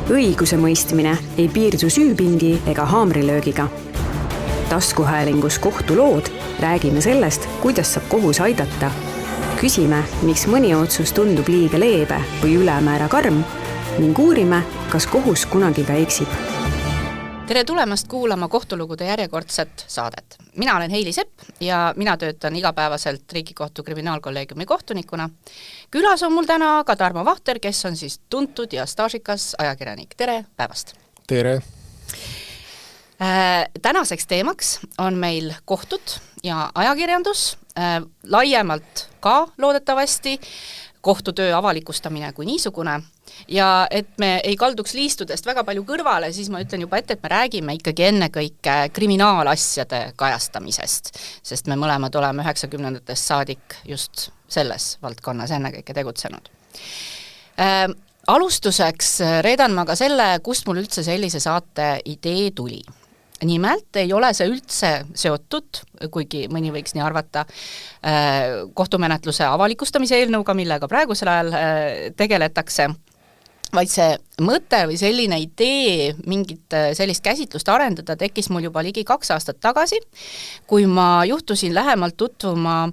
Õiguse mõistmine ei piirdu süüpingi ega haamrilöögiga. Taskuhäälingus kohtulood räägime sellest, kuidas saab kohus aidata. Küsime, miks mõni otsus tundub liiga leebe või ülemäära karm ning uurime, kas kohus kunagi ka eksib. Tere tulemast kuulama kohtulugude järjekordset saadet. Mina olen Heili Sepp ja mina töötan igapäevaselt Riigikohtu kriminaalkolleegiumi kohtunikuna. Külas on mul täna ka Tarmo Vahter, kes on siis tuntud ja staažikas ajakirjanik. Tere päevast! Tere! Tänaseks teemaks on meil kohtud ja ajakirjandus, laiemalt ka loodetavasti, kohtutöö avalikustamine kui niisugune. Ja et me ei kalduks liistudest väga palju kõrvale, siis ma ütlen juba ette, et me räägime ikkagi ennekõike kriminaalasjade kajastamisest, sest me mõlemad oleme 90-ndatest saadik just selles valdkonnas ennekõike tegutsenud. Alustuseks reedan ma ka selle, kust mul üldse sellise saate idee tuli. Nimelt ei ole see üldse seotud, kuigi mõni võiks nii arvata, kohtumenetluse avalikustamise eelnõuga, millega praegusel ajal tegeletakse, vaid see mõte või selline idee mingit sellist käsitlust arendada tekkis mul juba ligi 2 aastat tagasi, kui ma juhtusin lähemalt tutvuma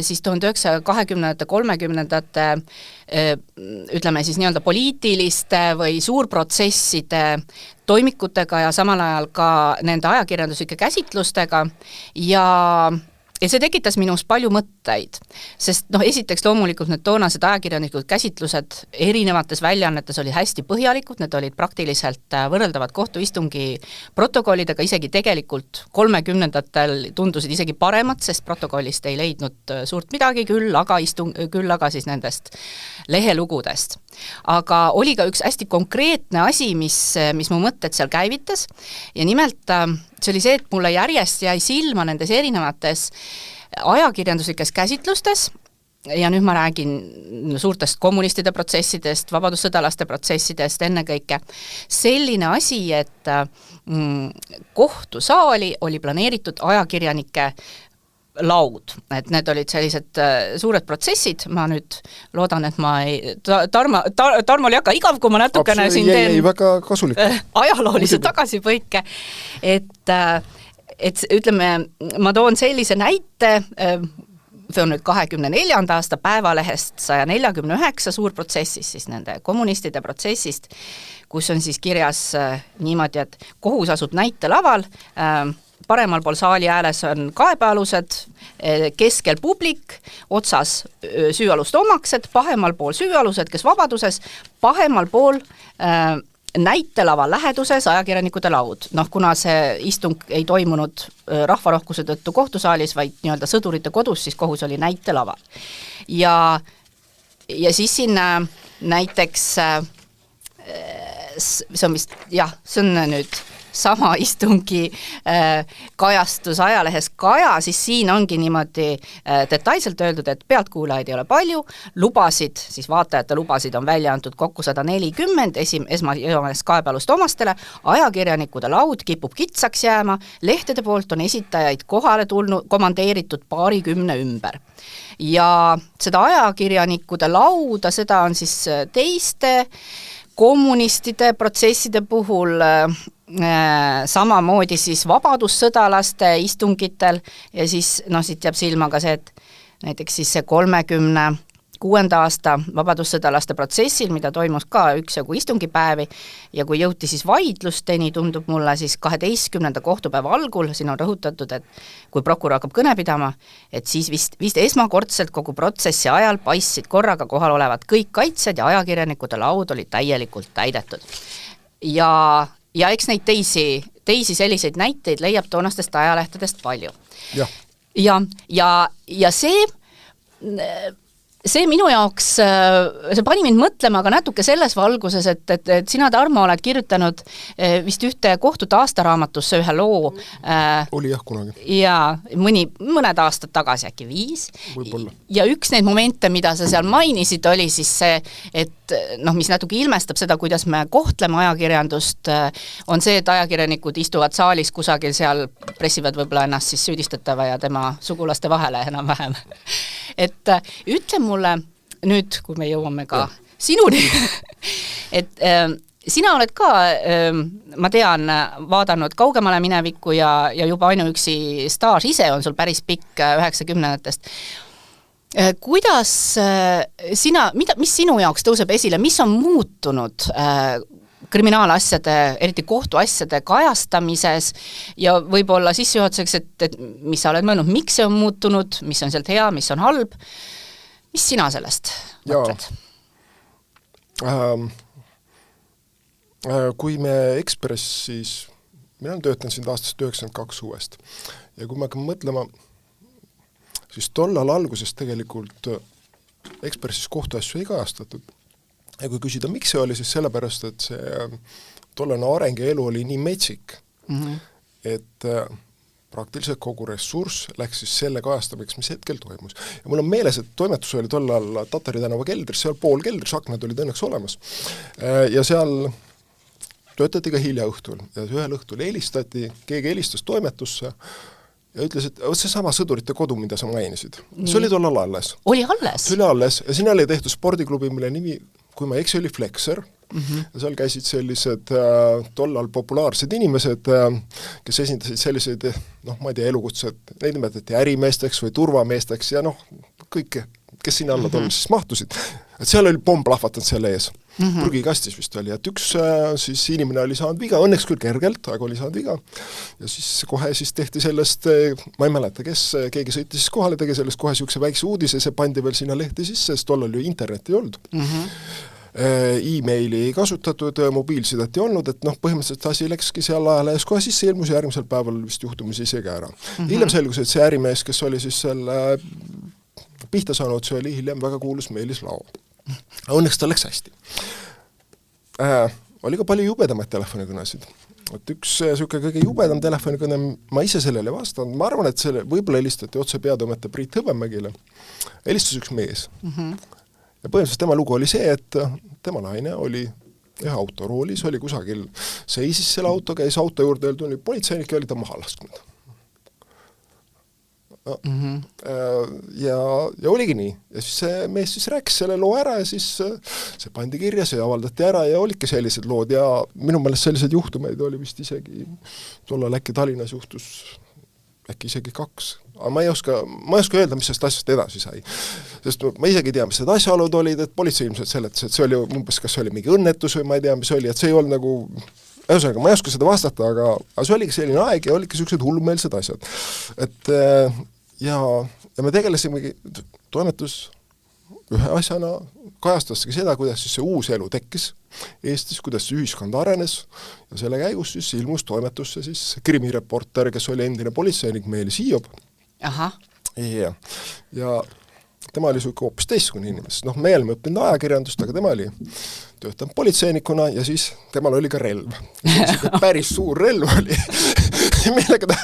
siis 1920-ndate, 30-ndate ütleme siis nii-öelda poliitiliste või suurprotsesside toimikutega ja samal ajal ka nende ajakirjanduslike käsitlustega ja see tekitas minus palju mõtteid, sest esiteks loomulikult need toonased ajakirjanikud käsitlused erinevates väljaannetes olid hästi põhjalikud, need olid praktiliselt võrreldavad kohtuistungi protokollidega, isegi tegelikult 30-ndatel tundusid isegi paremad, sest protokollist ei leidnud suurt midagi, küll aga siis nendest lehelugudest. Aga oli ka üks hästi konkreetne asi, mis mu mõtted seal käivitas ja nimelt see oli see, et mulle järjest jäi silma nendes erinevates ajakirjanduslikes käsitlustes ja nüüd ma räägin suurtest kommunistide protsessidest, vabadussõdalaste protsessidest ennekõike. Selline asi, et kohtusaali oli planeeritud ajakirjanike laud, et need olid sellised suured protsessid, ma nüüd loodan, et ma ei, Tarmol ei hakka igav, kui ma natukene siin teen väga kasulik. Ajaloolise tagasipõike, et ütleme, ma toon sellise näite, see on nüüd 24. aasta Päevalehest 149 suurprotsessis, siis nende kommunistide protsessist, kus on siis kirjas niimoodi, et kohus asub näitelaval, paremal pool saali ääles on kaebealused, keskel publik, otsas süüaluste omaksed, pahemal pool süüalused, kes vabaduses, pahemal pool näitelava läheduses ajakirjanikude laud. Kuna see istung ei toimunud rahvarohkuse tõttu kohtusaalis, vaid nii-öelda sõdurite kodus, siis kohus oli näitelaval. Ja siis siin näiteks, see on vist, see on nüüd sama istungi kajastus ajalehes Kaja, siis siin ongi niimoodi detailselt öeldud, et pealtkuulajaid ei ole palju, lubasid, siis vaatajate lubasid on välja antud kokku 140, esmajoones kaebealust omastele, ajakirjanikude laud kipub kitsaks jääma, lehtede poolt on esitajaid kohale tulnud, komandeeritud 20 ümber. Ja seda ajakirjanikude lauda, seda on siis teiste kommunistide protsesside puhul samamoodi siis vabadussõdalaste istungitel ja siis siit jääb silma ka see, et näiteks siis see 36. aasta vabadussõdalaste protsessil, mida toimus ka üksjagu istungipäevi ja kui jõuti siis vaidlusteni, tundub mulle siis 12. kohtupäeva algul, siin on rõhutatud, et kui prokurör hakkab kõne pidama, et siis vist esmakordselt kogu protsessi ajal paistsid korraga kohal olevad kõik kaitsjad ja ajakirjanikude laud olid täielikult täidetud. Ja eks neid teisi selliseid näiteid leiab toonastest ajalehtedest palju. Ja see minu jaoks, see pani mind mõtlema ka natuke selles valguses, et sina, Tarmo, oled kirjutanud vist ühte kohtute aastaraamatusse ühe loo. Oli jah kunagi. Ja mõned aastad tagasi, äkki 5. Võibolla. Ja üks neid momente, mida sa seal mainisid, oli siis see, et mis natuke ilmestab seda, kuidas me kohtleme ajakirjandust, on see, et ajakirjanikud istuvad saalis kusagil seal, pressivad võib-olla ennast siis süüdistatava ja tema sugulaste vahele enam-vähem. Et ütle mulle nüüd, kui me jõuame ka sinuni, et sina oled ka, ma tean, vaadanud kaugemale minevikku ja juba ainuüksi staaž ise on sul päris pikk 90-ndatest. Kuidas sina, mis sinu jaoks tõuseb esile, mis on muutunud kriminaalasjade, eriti kohtuasjade kajastamises ja võib-olla sissejuhatuseks, et mis sa oled mõelnud, miks see on muutunud, mis on sealt hea, mis on halb, mis sina sellest mõtled? Kui me Ekspressis, mina töötan siin aastast 92 uuest ja kui me hakkame mõtlema, siis tollal alguses tegelikult Ekspressis kohtuasju ei kajastatud. Ja kui küsida, miks see oli, siis sellepärast, et see tollane areng ja elu oli nii metsik, et praktiliselt kogu ressurss läks siis selle kajastamiseks, mis hetkel toimus. Ja mul on meeles, et toimetus oli tollal Tatari tänava keldris, seal pool keldris, aknad olid õnneks olemas. Ja seal töötati ka hilja õhtul ja ühel õhtul helistati, keegi helistas toimetusse ja ütles, et see sama sõdurite kodu, mida sa mainisid. See oli tollal alles. Oli alles? See oli alles ja siin oli tehtud spordiklubi, mille nimi, kui ma eksi, oli Flexer. Ja seal käisid sellised tollal populaarsed inimesed, kes esindasid selliseid, ma ei tea, elukutsed, neid nimetati ärimeesteks või turvameesteks ja kõik, kes sinna alla tolles siis mahtusid. Et seal oli pomm plahvatanud selle ees. Prügikastis vist oli, et üks siis inimene oli saanud viga, õnneks küll kergelt, aga oli saanud viga ja siis kohe siis tehti sellest, ma ei mäleta, keegi sõiti siis kohale, tegi sellest kohe siukse väikse uudise, see pandi veel sinna lehti sisse, sest tollal ju internet ei olnud. E-maili ei kasutatud, mobiilsidet ei olnud, et põhimõtteliselt asi läkski seal ajalehes kohe sisse, ilmus järgmisel päeval vist juhtumis isegi ära. Hiljem selgus, et see ärimees, kes oli siis selle pihta saanud, see oli hiljem väga kuulus Meelis Lao. Õnneks ta läks hästi. Oli ka palju jubedamaid telefonikõnesid. Et üks siuke kõige jubedam telefonikõne, ma ise sellele vastan, ma arvan, et selle võib-olla helistati otse peatoimetaja Priit Hõbemägile. Helistas üks mees. Ja põhimõtteliselt tema lugu oli see, et tema naine oli ühe autoroolis, oli kusagil seisis selle auto, käis auto juurde, tuli politseinik ja oli ta maha lasknud. Ja oligi nii. Ja siis see mees siis rääkis selle loo ära ja siis see pandi kirja, see avaldati ära ja olidki sellised lood ja minu meelest sellised juhtumeid oli vist isegi tollal äkki Tallinnas juhtus äkki isegi 2. Aga ma ei oska öelda, mis sellest asjast edasi sai. Sest ma isegi ei tea, mis need asjaolud olid, et politsei ilmselt seletas, et see oli umbes, kas see oli mingi õnnetus või ma ei tea, mis oli, et see ei olnud nagu ühesõnaga, ma ei oska seda vastata, aga see oligi selline aeg ja oligi sellised hullumeelsed asjad. Et ja me tegelesimegi toimetus ühe asjana kajastaski seda, kuidas siis see uus elu tekkis Eestis, kuidas see ühiskond arenes ja selle käigus siis ilmus toimetusse siis krimireporter, kes oli endine politseinik Meelis Hiob. Aha. Ja tema oli suuke hoopis teistsugune inimesest. Me oleme õppinud ajakirjandust, aga tema oli töötanud politseinikuna ja siis temal oli ka relv. Päris suur relv oli. Millega ta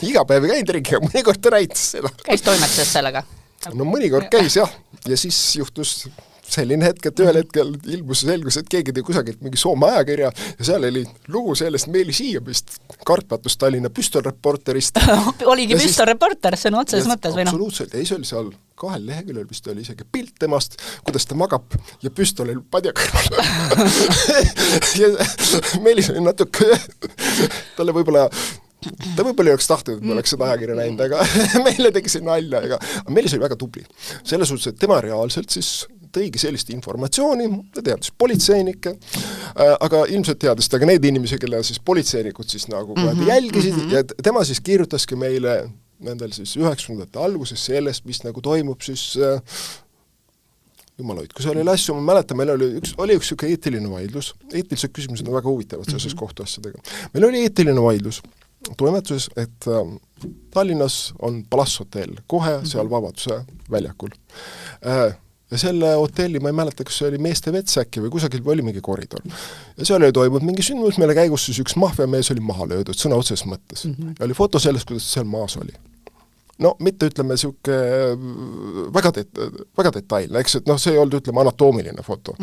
iga päev käinud ringi ja mõnikord ta näitas seda. Käis toimetuses sellega? No mõnikord käis jah ja siis juhtus selline hetk, et ühel hetkel ilmus selgus, et keegi tegi kusagilt mingi Soome ajakirja ja seal oli lugu sellest Meelis Hiiobist, kartmatust Tallinna püstolreporterist. Oligi püstolreporter, see on otses mõttes või absoluutselt, ei see oli seal 2 leheküljel vist oli isegi pilt temast, kuidas ta magab ja püstolil padja kõrval. Ja Meelis oli natuke, ta võib-olla ei oleks tahtnud, et me oleks seda ajakirja näinud, aga meile tegi see nalja, aga Meelis oli väga tubli. Selles suhtes, et tema reaalselt siis tõigi sellist informatsiooni, ta teadis politseinikke, aga ilmselt teadis ta ka neid inimesi, kelle siis politseinikud siis nagu jälgisid ja tema siis kirjutaski meile nendel siis 90ndate alguses sellest, mis nagu toimub siis jumaloid, kui see oli asju, ma mäletan, meil oli üks siuke eetiline vaidlus, eetilised küsimused on väga huvitavad seoses kohtuasjadega. Meil oli eetiline vaidlus toimetuses, et Tallinnas on Palace hotell, kohe seal Vabaduse väljakul. Ja selle hotelli, ma ei mäleta, kas see oli meeste vetsäkki või kusagil oli mingi koridor. Ja seal oli toimunud mingi sündmus, mille käigus siis üks maffiamees oli maha löödud, sõna otses mõttes. Ja oli foto sellest, kuidas seal maas oli. No, mitte ütleme siuke väga detailne, eks, et see ei olnud, ütleme, anatoomiline foto.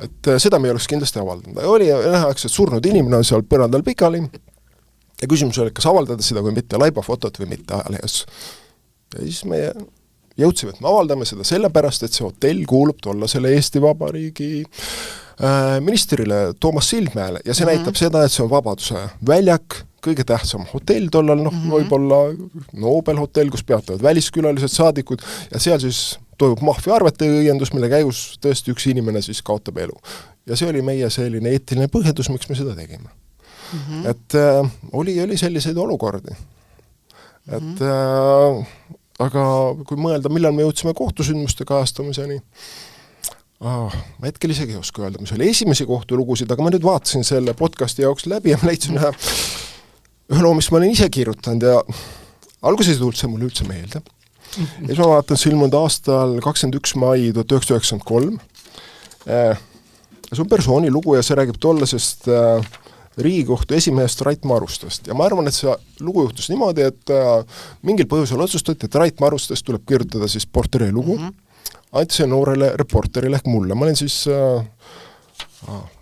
Et seda me ei oleks kindlasti avaldanud. Oli nähaks, et surnud inimene on seal põrandal pikali ja küsimus oli, kas avaldada seda või mitte, laiba fotot või mitte ajalehes. Ja siis me jõudsime, et me avaldame seda sellepärast, et see hotell kuulub tolla selle Eesti Vabariigi ministrile Toomas Sildmäele ja see näitab seda, et see on Vabaduse väljak, kõige tähtsam hotell tollal, võib-olla Nobel hotell, kus peatavad väliskülalised, saadikud ja seal siis toimub maffia arvete õiendus, mille käigus tõesti üks inimene siis kaotab elu. Ja see oli meie selline eetiline põhjendus, miks me seda tegime. Et oli selliseid olukordi. Et aga kui mõelda, millal me jõudsime kohtusündmuste kajastamiseni, ma hetkel isegi ei oska öelda, mis oli esimesi kohtulugusid, aga ma nüüd vaatasin selle podcasti jaoks läbi ja ma leidsin ühe loo, mis ma olen ise kirjutanud ja alguses ei tulnud see mulle üldse meelde. Ja siis ma vaatan, see ilmunud aastal 21. mai 1993. See on persooni lugu ja see räägib tollasest Riigikohtu esimehest Rait Marustest. Ja ma arvan, et see lugu juhtus niimoodi, et mingil põhjusel otsustati, et Rait Marustest tuleb kirjutada siis porteri lugu. Anti see noorele reporterile ehk mulle. Ma olin siis,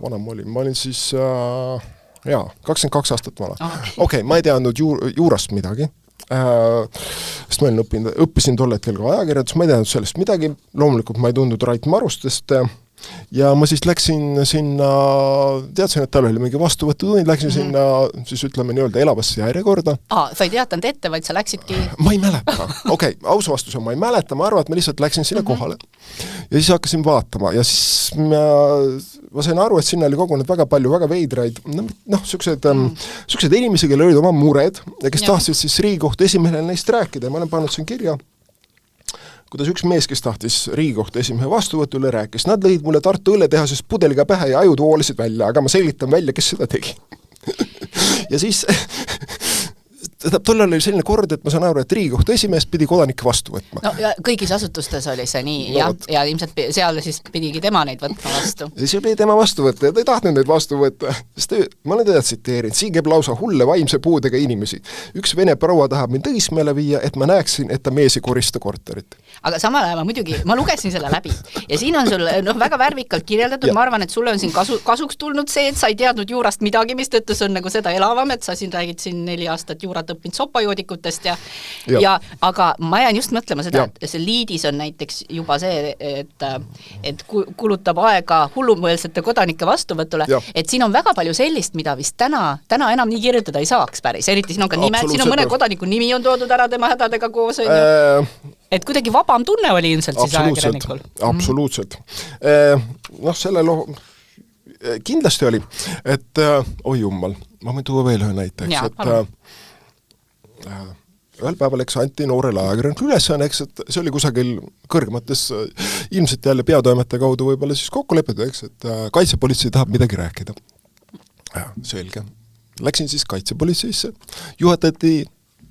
vanam olin, ma olin siis 22 aastat vana. Okei, ma ei teadnud juurast midagi. Sest ma õppisin tol hetkel ka ajakirjandus, ma ei teadnud sellest midagi. Loomulikult ma ei tundnud Rait Marustest ja ma siis läksin sinna, teadsin, et tal oli mingi vastuvõtutund, läksin sinna, siis ütleme nii-öelda elavasse järjekorda. Sa ei teatanud ette, vaid sa läksidki... Ma ei mäleta. Okei, aus vastus on, ma ei mäleta, ma arvan, et ma lihtsalt läksin sinna kohale. Ja siis hakkasin vaatama ja siis ma sain aru, et sinna oli kogunud väga palju väga veidraid, sellised inimesi, kellel olid oma mured ja kes tahtsid siis Riigikohtu esimehele neist rääkida ja ma olen pannud siin kirja, kuidas üks mees, kes tahtis Riigikohtu esimehe vastuvõtule rääkis, nad lõid mulle Tartu õlletehasest pudeliga pähe ja ajud voolisid välja, aga ma selgitan välja, kes seda tegi. Ja siis tollal oli selline kord, et ma saan aru, et Riigikohtu esimees pidi kodanikke vastu võtma. No ja kõigis asutustes oli see nii, ja ilmselt seal siis pidigi tema neid võtma vastu. Ja siis pidi tema vastu võtta ja ta ei tahtnud neid vastu võtta. Sest ma olen teda tsiteerinud, siin käib lausa hulle vaimse puudega inimesi. Üks vene proua tahab mind õismeele viia, et ma näeksin, et ta mees ei korista korterit. Aga samal ajal ma lugesin selle läbi ja siin on sul väga värvikalt kirjeldatud, ma arvan, et sulle on siin kasuks tulnud see, et sa ei teadnud juurast midagi, mis tõttu see on nagu seda elavam, et sa siin räägid siin 4 aastat juurat õppinud sopajoodikutest aga ma jään just mõtlema seda, et see liidis on näiteks juba see, et kulutab aega hullumõelsete kodanike vastuvõtule, et siin on väga palju sellist, mida vist täna enam nii kirjutada ei saaks päris, eriti siin on ka nimed, siin on mõne kodaniku nimi on toodud ära tema hädadega koos, et kuidagi vabam tunne oli ilmselt siis ajakirjanikul. Absoluutselt. Selle loo kindlasti oli, et oi jummal, ma võin tuua veel ühe näite, ühel päeval anti noorele ajakirjanikul ülesanne, et see oli kusagil kõrgemates, ilmselt jälle peatoimete kaudu võib-olla siis kokku lepitud, et kaitsepolitsei tahab midagi rääkida. Selge. Läksin siis kaitsepolitseisse, juhatati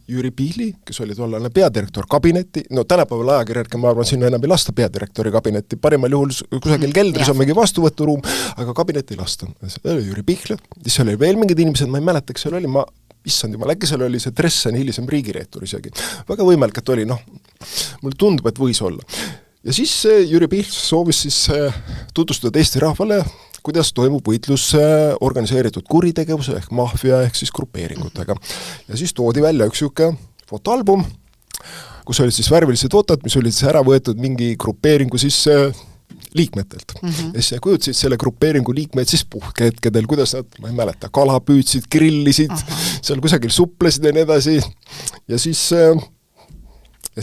Jüri Pihli, kes oli tollane peadirektor kabinetti, tänapäeval ajakirjanike, ma arvan, sinna enam ei lasta peadirektori kabinetti, parimal juhul kusagil keldris on mingi vastuvõturuum, aga kabinetti ei lasta. See oli Jüri Pihli, siis oli veel mingid inimesed, ma ei mäleta, kes seal oli, issand jumal, äkki seal oli see Dressen hilisem riigireetur isegi. Väga võimalik, et oli, mulle tundub, et võis olla. Ja siis Jüri Pihl soovis siis tutvustada Eesti rahvale, kuidas toimub võitlus organiseeritud kuritegevuse ehk maffia ehk siis grupeeringutega. Ja siis toodi välja üks siuke fotoalbum, kus olid siis värvilised fotod, mis olid siis ära võetud mingi grupeeringu siis liikmetelt. Ja siis kujutasid selle grupeeringu liikmeid siis puhkehetkedel, kuidas nad, ma ei mäleta, kala püüdsid, grillisid, seal kusagil suplesid ja nii edasi. Ja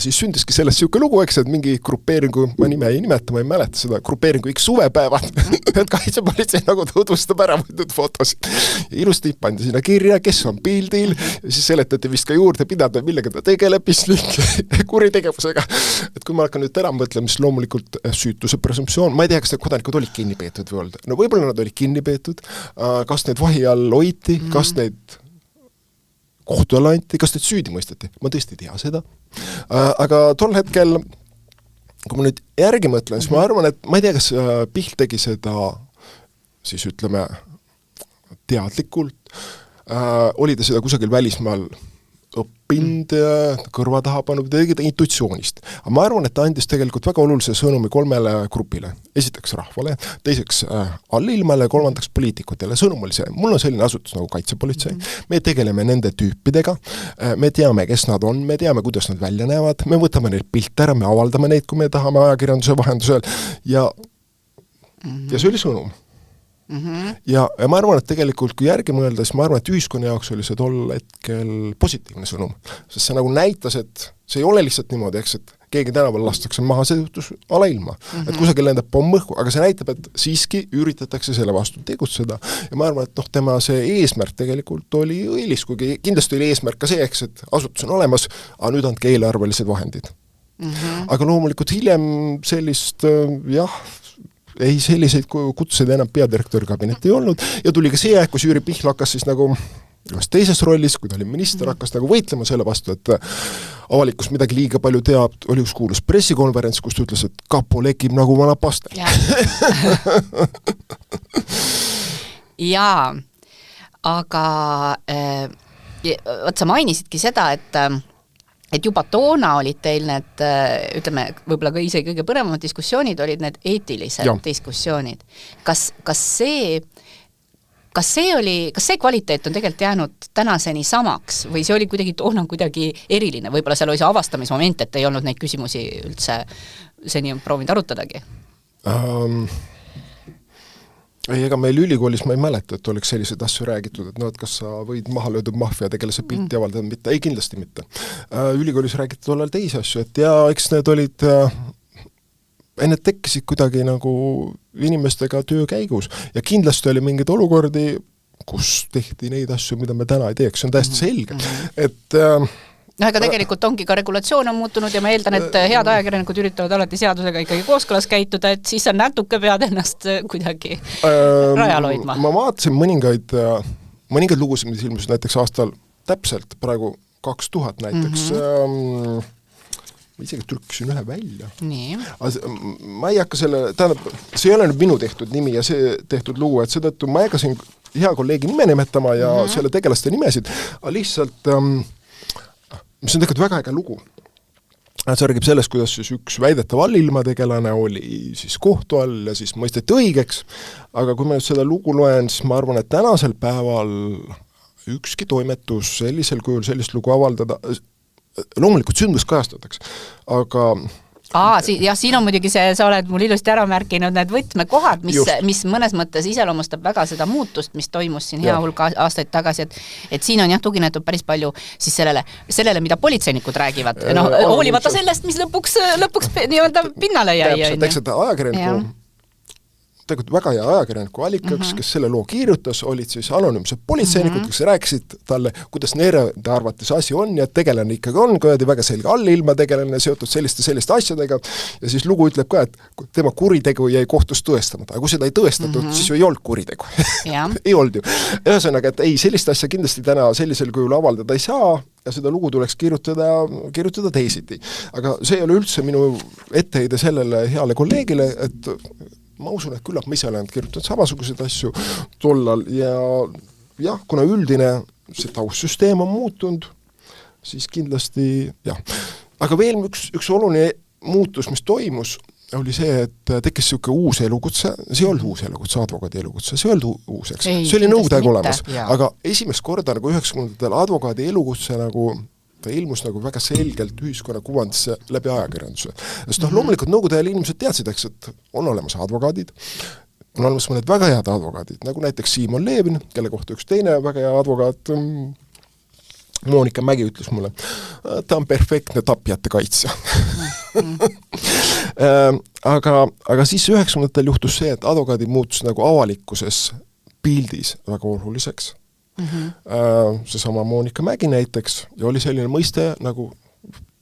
siis sündiski sellest siuke lugu, et mingi grupeeringu, ma nime ei nimeta, ma ei mäleta seda, grupeeringu X suvepäevad, et kaitsepolitsei nagu tutvustab ära võetud fotosid. Ja ilusti pandi sinna kirja, kes on pildil, ja siis seletati vist ka juurde pidada, millega ta tegeleb, kuritegevusega. Et kui ma hakkan nüüd ära mõtlema, siis loomulikult süütuse presumptsioon, ma ei tea, kas need kodanikud olid kinni peetud või olnud. No võib-olla nad olid kinni peetud, kas neid vahi all hoiti, kas neid kohtu alla anti, kas neid süüdi mõisteti? Ma tõesti ei tea seda. Aga tol hetkel, kui ma nüüd järgi mõtlen, siis ma arvan, et ma ei tea, kas Pihl tegi seda, siis ütleme, teadlikult, oli ta seda kusagil välismaal õppinud, kõrva taha pannud, tegi ta intuitsioonist. Aga ma arvan, et ta andis tegelikult väga olulise sõnumi 3 grupile. Esiteks rahvale, teiseks allilmale, 3. poliitikutele. Sõnum oli see, mul on selline asutus nagu kaitsepolitsei, me tegeleme nende tüüpidega, me teame, kes nad on, me teame, kuidas nad välja näevad, me võtame neid pilte ära, me avaldame neid, kui me tahame ajakirjanduse vahendusel ja see oli sõnum. ja ma arvan, et tegelikult kui järgi mõelda, siis ma arvan, et ühiskonna jaoks oli see tol hetkel positiivne sõnum, sest see nagu näitas, et see ei ole lihtsalt niimoodi, eks, et keegi tänaval lastakse maha, see juhtus alailma. Et kusagil lendab pomm õhku, aga see näitab, et siiski üritatakse selle vastu tegutseda. Ja ma arvan, et tema see eesmärk tegelikult oli õilis, kuigi kindlasti oli eesmärk ka see, eks, et asutus on olemas, aga nüüd andke eelarvelised vahendid. Aga loomulikult hiljem sellist, ei selliseid kutseid enam peadirektori kabinetti ei olnud ja tuli ka see aeg, kus Jüri Pihl hakkas siis nagu teises rollis, kui ta oli minister, hakkas nagu võitlema selle vastu, et avalikkus midagi liiga palju teab, oli üks kuulus pressikonverents, kus ta ütles, et kapo lekib nagu vana pastel. Jaa, aga sa mainisidki seda, et juba toona olid teil need, ütleme, võib-olla ka ise kõige põnevamad diskussioonid olid need eetilised diskussioonid. Kas see kvaliteet on tegelikult jäänud tänaseni samaks või see oli kuidagi toona kuidagi eriline, võib-olla seal oli see avastamismoment, et ei olnud neid küsimusi üldse seni proovinud arutadagi? Ega meil ülikoolis ma ei mäleta, et oleks selliseid asju räägitud, et et kas sa võid maha löödud mafia tegelase pilti avaldada, mitte, ei kindlasti mitte. Ülikoolis räägiti tollal teisi asju, et eks need olid need tekkisid kuidagi nagu inimestega töö käigus ja kindlasti oli mingeid olukordi, kus tehti neid asju, mida me täna ei teeks, see on täiesti selge. Et ega tegelikult ongi ka regulatsioon on muutunud ja ma eeldan, et head ajakirjanikud üritavad alati seadusega ikkagi kooskõlas käituda, et siis sa natuke pead ennast kuidagi rajal hoidma. Ma vaatasin mõningaid lugusid, mis ilmusid näiteks aastal täpselt praegu 2000 näiteks ma isegi trükkisin ühe välja. Nii. Ma ei hakka see ei ole nüüd minu tehtud nimi ja see tehtud lugu, et seetõttu ma jägasin hea kolleegi nime nimetama ja selle tegelaste nimesid, aga lihtsalt mis on tegelikult väga äge lugu. See räägib sellest, kuidas siis üks väidetav allilma tegelane oli siis kohtu all ja siis mõisteti õigeks, aga kui ma seda lugu loen, siis ma arvan, et tänasel päeval ükski toimetus sellisel kujul sellist lugu avaldada loomulikult sündmus kajastatakse, aga siin on muidugi see, sa oled mul ilusti ära märkinud need võtmekohad, mis mõnes mõttes iseloomustab väga seda muutust, mis toimus siin hea hulka aastaid tagasi, et siin on tuginetud päris palju siis sellele, mida politseinikud räägivad, hoolivata sellest, mis lõpuks nii-öelda pinnale jäi. Täpselt, ajakirjaniku tegelikult väga hea ajakirjaniku allikaks, kes selle loo kiirutas, olid siis anonüümsed politseinikud, kes rääkisid talle, kuidas neerede arvates asi on ja tegelane ikkagi on, kui öeldi väga selge allilma tegelane seotud selliste asjadega ja siis lugu ütleb ka, et tema kuritegu jäi kohtus tõestamata, aga kui seda ei tõestatud, siis ju ei olnud kuritegu. ei olnud ju. Ühesõnaga, et ei, sellist asja kindlasti täna sellisel kujul avaldada ei saa ja seda lugu tuleks kirjutada teisiti. Aga see ei ole üldse minu etteheide sellele heale kolleegile, et ma usun, et küllap ma ise olen kirjutanud samasuguseid asju tollal ja kuna üldine see taustsüsteem on muutunud, siis kindlasti Aga veel üks oluline muutus, mis toimus, oli see, et tekkis siuke uus elukutse, see ei olnud uus elukutse, advokaadi elukutse, see ei olnud uus, eks. See oli nõukogude aeg olemas, aga esimest korda nagu 90ndatel advokaadi elukutse nagu ta ilmus nagu väga selgelt ühiskonna kuvandisse läbi ajakirjanduse. Sest loomulikult nõukogude ajal inimesed teadsid, et on olemas advokaadid, on olemas mõned väga head advokaadid, nagu näiteks Siimon Leevin, kelle kohta üks teine väga hea advokaat, Moonika Mägi ütles mulle, ta on perfektne tapjate kaitsja. aga siis 90ndatel juhtus see, et advokaadid muutus nagu avalikkuses pildis väga oluliseks. Seesama Moonika Mägi näiteks ja oli selline mõiste nagu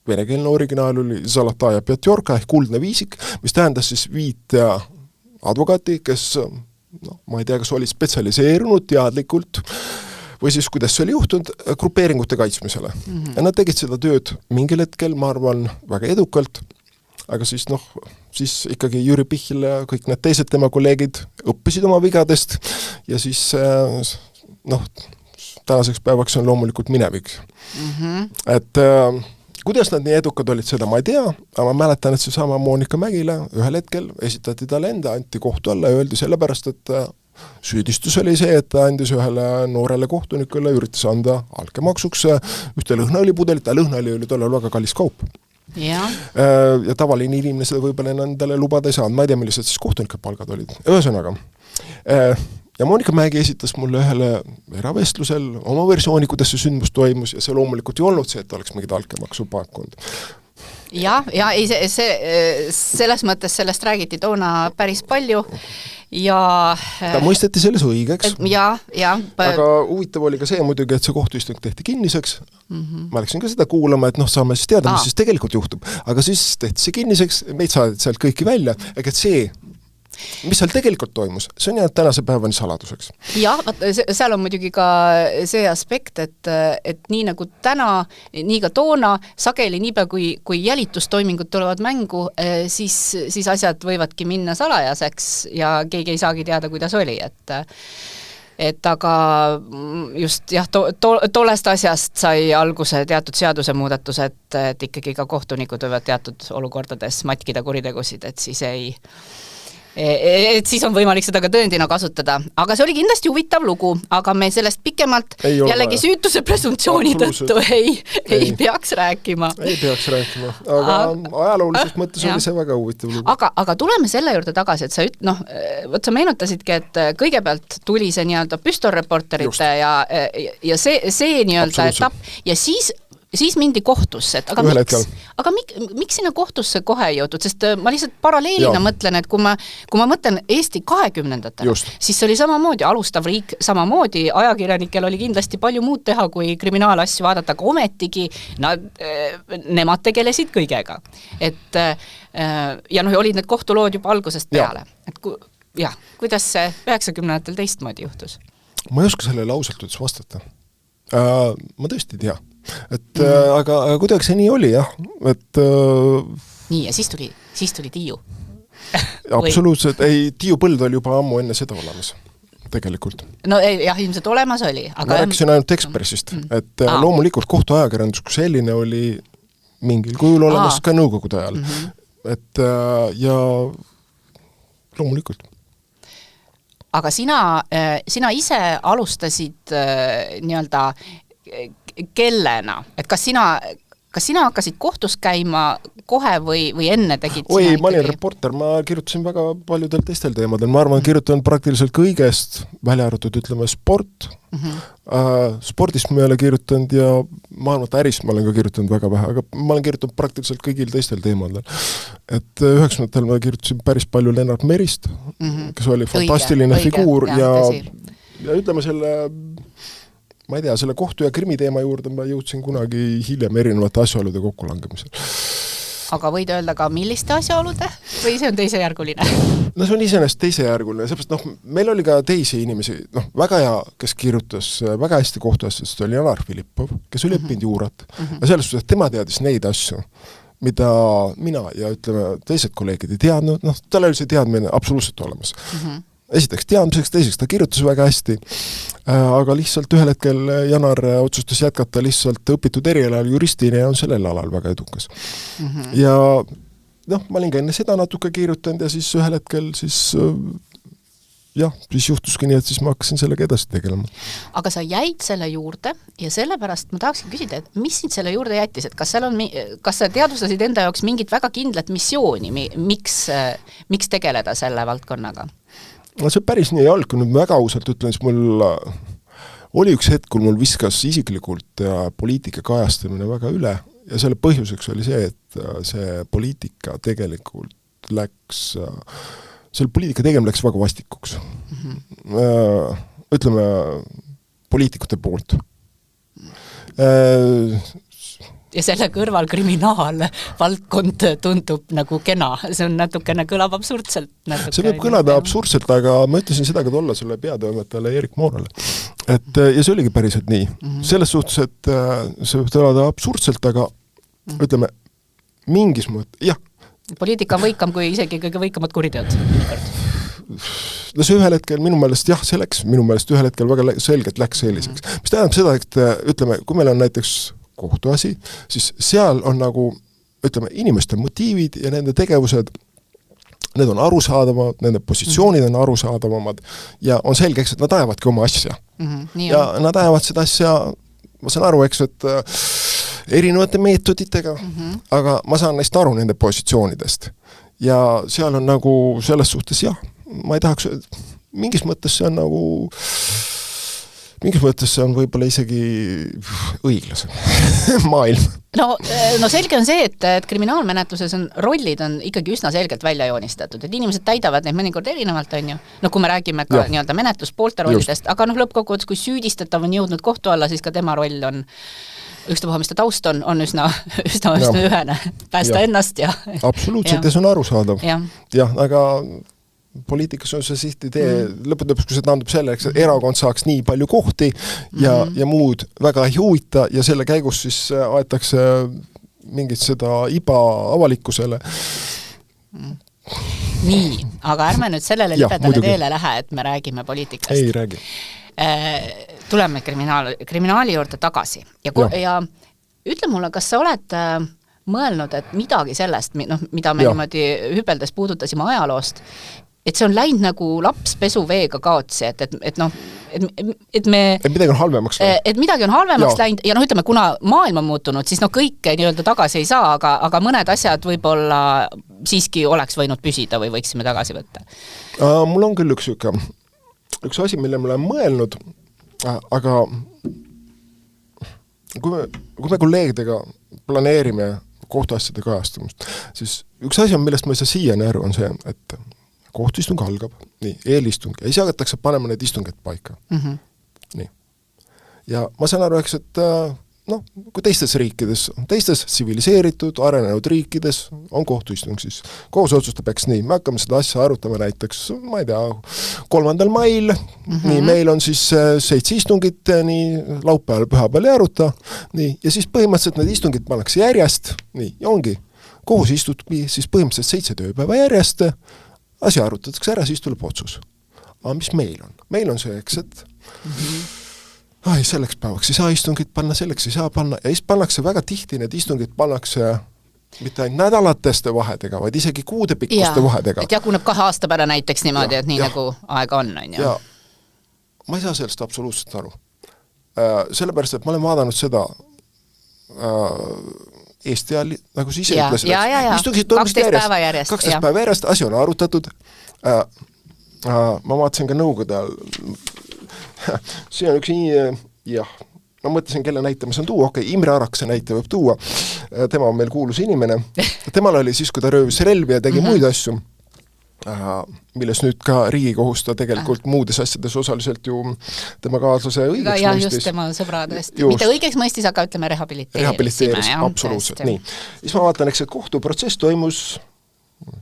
venekeelne originaal oli Zalataja Pjatjorka ehk kuldne viisik, mis tähendas siis 5 advokaati, kes ma ei tea, kas olid spetsialiseerunud teadlikult või siis kuidas see oli juhtunud grupeeringute kaitsmisele. Ja nad tegid seda tööd mingil hetkel, ma arvan, väga edukalt, aga siis siis ikkagi Jüri Pihl ja kõik need teised tema kolleegid õppisid oma vigadest ja siis tänaseks päevaks on loomulikult minevik. Et kuidas nad nii edukad olid, seda ma ei tea, aga ma mäletan, et see sama Moonika Mägile ühel hetkel esitati talle enda, anti kohtu alla ja öeldi sellepärast, et süüdistus oli see, et ta andis ühele noorele kohtunikule, üritas anda alkemaksuks ühte lõhnaõlipudelit, ja lõhnaõli oli tollal väga kallis kaup. Ja tavaline inimene seda võib-olla endale lubada ei saanud, ma ei tea, millised siis kohtunike palgad olid. Ühesõnaga, Ja Monika Mägi esitas mulle ühele eravestlusel oma versiooni, kuidas see sündmus toimus ja see loomulikult ei olnud see, et oleks mingid altkäemaksu pakkunud. Ja ei, selles mõttes sellest räägiti toona päris palju ja ta mõisteti selles õigeks. Aga huvitav oli ka see muidugi, et see kohtuistung tehti kinniseks. Ma läksin ka seda kuulama, et saame siis teada, mis siis tegelikult juhtub. Aga siis tehti see kinniseks, meid saadeti sealt kõiki välja, ega see mis seal tegelikult toimus, see on jäänud tänase päevani saladuseks. Jah, seal on muidugi ka see aspekt, et nii nagu täna, nii ka toona, sageli niipea kui jälitustoimingud tulevad mängu, siis asjad võivadki minna salajaseks ja keegi ei saagi teada, kuidas oli, et aga just tollest asjast sai alguse teatud seadusemuudatused, et ikkagi ka kohtunikud võivad teatud olukordades matkida kuritegusid, et siis on võimalik seda ka tõendina kasutada. Aga see oli kindlasti huvitav lugu, aga me sellest pikemalt jällegi süütuse presumptsiooni tõttu ei peaks rääkima. Ei peaks rääkima, aga ajaloolisest mõttes oli see väga huvitav lugu. Aga tuleme selle juurde tagasi, et sa meenutasidki, et kõigepealt tuli see nii-öelda püstorreporterite ja see nii-öelda etapp ja siis mindi kohtusse, aga miks sinna kohtusse kohe ei jõutud, sest ma lihtsalt paralleelina mõtlen, et kui ma mõtlen Eesti 20-ndatele, siis see oli samamoodi alustav riik, samamoodi ajakirjanikel oli kindlasti palju muud teha, kui kriminaalasju vaadata, aga ometigi nemad tegelesid kõigega. Ja olid need kohtulood juba algusest peale. Kuidas see 90-ndatel teistmoodi juhtus? Ma ei oska sellele ausalt üldse vastata. Ma tõesti ei tea. Aga kuidagi see nii oli, jah. Nii, ja siis tuli Tiiu. Absoluutselt, Tiiu põld oli juba ammu enne seda olemas, tegelikult. No jah, ilmselt olemas oli. Ma rääkisin ainult Ekspressist, et loomulikult kohtuajakirjandus, kui selline oli mingil kujul olemas ka nõukogude ajal. Ja loomulikult. Aga sina ise alustasid nii-öelda kellena, et kas sina hakkasid kohtus käima kohe või enne tegid sina ma olin reporter, ma kirjutasin väga paljudel teistel teemadel, ma arvan, kirjutan praktiliselt kõigest, välja arvatud, ütleme, sport. Spordist ma ei ole kirjutanud ja maailmata ärist ma olen ka kirjutanud väga vähe, aga ma olen kirjutanud praktiliselt kõigil teistel teemadel. Et 90-ndatel ma kirjutasin päris palju Lennart Merist, kes oli fantastiline figuur ja ütleme ma ei tea, selle kohtu ja krimi teema juurde ma jõudsin kunagi hiljem erinevate asjaolude kokkulangemisel. Aga võid öelda ka, milliste asjaolude? Või see on teisejärguline? No see on iseenesest teisejärguline, seepärast meil oli ka teisi inimesi, väga hea, kes kirjutas väga hästi kohtuasjast, oli Janar Filippov, kes oli õppinud juurat. Ja selles suhtes, et tema teadis neid asju, mida mina ja ütleme, teised kolleegid ei teadnud, tal oli see teadmine absoluutselt olemas. Esiteks teadmiseks, teiseks ta kirjutas väga hästi, aga lihtsalt ühel hetkel Janar otsustas jätkata lihtsalt õpitud erialal juristina ja on sellel alal väga edukas. Ja ma olin ka enne seda natuke kirjutanud ja siis ühel hetkel siis juhtuski nii, et siis ma hakkasin sellega edasi tegelema. Aga sa jäid selle juurde ja sellepärast ma tahaksin küsida, et mis sind selle juurde jättis, et kas sa teadvustasid enda jaoks mingit väga kindlat missiooni, miks tegeleda selle valdkonnaga? See päris nii ei olnud, kui nüüd väga ausalt ütlen, siis mul oli üks hetk, kui mul viskas isiklikult poliitika kajastamine väga üle ja selle põhjuseks oli see, et see poliitika tegelikult selle poliitika tegemine läks väga vastikuks. Ütleme, poliitikute poolt. Ja selle kõrval kriminaalvaldkond tundub nagu kena, see on natukene kõlab absurdselt. See võib kõlada absurdselt, aga ma ütlesin seda ka tolla selle peatoimetajale Erik Moorale. Ja see oligi päriselt nii. Selles suhtes, et see võib kõlada absurdselt, aga ütleme, mingis mõttes, jah. Poliitika on võikam kui isegi kõige võikamad kuriteod. No see ühel hetkel minu meelest, see läks minu meelest ühel hetkel väga selgelt läks selliseks. Mis tähendab seda, et ütleme, kui meil on näiteks kohtuasi, siis seal on nagu, ütleme, inimeste motiivid ja nende tegevused, need on arusaadavad, nende positsioonid on arusaadavamad ja on selgeks, et nad ajavadki oma asja. Ja nad ajavad seda asja, ma saan aru, eks, et erinevate meetoditega, aga ma saan neist aru nende positsioonidest. Ja seal on nagu selles suhtes, jah, ma ei tahaks, mingis mõttes see on nagu võib-olla isegi õiglasem maailm. No selge on see, et kriminaalmenetluses rollid on ikkagi üsna selgelt välja joonistatud, et inimesed täidavad neid mõnikord erinevalt, on ju. Kui me räägime ka nii-öelda menetluspoolte rollidest, aga lõppkokkuvõttes, kui süüdistatav on jõudnud kohtu alla, siis ka tema roll on ükstapuha, mis ta taust on üsna ühene. Päästa ennast ja... Absoluutselt, ja see on arusaadav. Jah, aga poliitikas on see sihtidee, lõputõpus, kui see tähendab selleks, et erakond saaks nii palju kohti ja muud väga ei huvita ja selle käigus siis aetakse mingit seda iba avalikkusele. Nii, aga ärme nüüd sellele libedale teele lähe, et me räägime poliitikast. Ei räägi. Tuleme kriminaali juurde tagasi. Ja ütle mulle, kas sa oled mõelnud, et midagi sellest, mida me niimoodi hüpeldes puudutasime ajaloost, et see on läinud nagu laps pesuveega kaotsi, et me... Et midagi on halvemaks läinud. Et midagi on halvemaks läinud ja ütleme, kuna maailm on muutunud, siis kõike nii-öelda tagasi ei saa, aga mõned asjad võib-olla siiski oleks võinud püsida või võiksime tagasi võtta. Mul on küll üks asi, mille ma olen mõelnud, aga kui me kolleegidega planeerime kohtuasjade kajastamist, siis üks asi on, millest ma ei saa siiani aru, on see, et kohtuistung algab, nii, eelistung, ja siis hakatakse panema need istungid paika. Nii. Ja ma saan aru, et kui teistes riikides, teistes tsiviliseeritud, arenenud riikides on kohtuistung, siis kohus otsustab, nii, me hakkame seda asja arutama näiteks, ma ei tea, 3. mail, nii, meil on siis 7 istungit, nii, laupäeval, pühapäeval ei aruta, nii, ja siis põhimõtteliselt need istungid pannakse järjest, nii, ja ongi, kohus istubki siis põhimõtteliselt 7 tööpäeva järjest, asja arutatakse ära, siis tuleb otsus. Aga mis meil on? Meil on see, et selleks päevaks ei saa istungit panna, selleks ei saa panna, ja siis pannakse väga tihti, need istungid pannakse mitte ainult nädalateste vahedega, vaid isegi kuude pikkuste vahedega. Et jaguneb 2 aasta pära näiteks niimoodi, et nii nagu aega on. Ja ma ei saa sellest absoluutselt aru. Sellepärast, et ma olen vaadanud seda Eesti ajal, nagu sa ise ütlesid. Istungid 12 päeva järjest. 12 päeva järjest, asi on arutatud. Ma vaatasin ka nõukogude ajal. See on üks ma mõtlesin, kelle näite ma saan tuua. Imre Arakse näite võib tuua. Tema on meil kuulus inimene. Temal oli siis, kui ta röövis relvi ja tegi muid asju, milles nüüd ka Riigikohus ta tegelikult muudes asjades osaliselt ju tema kaaslase õigeks mõistis. Just tema sõbra tõesti. Mitte õigeks mõistis, aga ütleme rehabiliteeris. Absoluutselt, nii. Siis ma vaatan, et kohtuprotsess toimus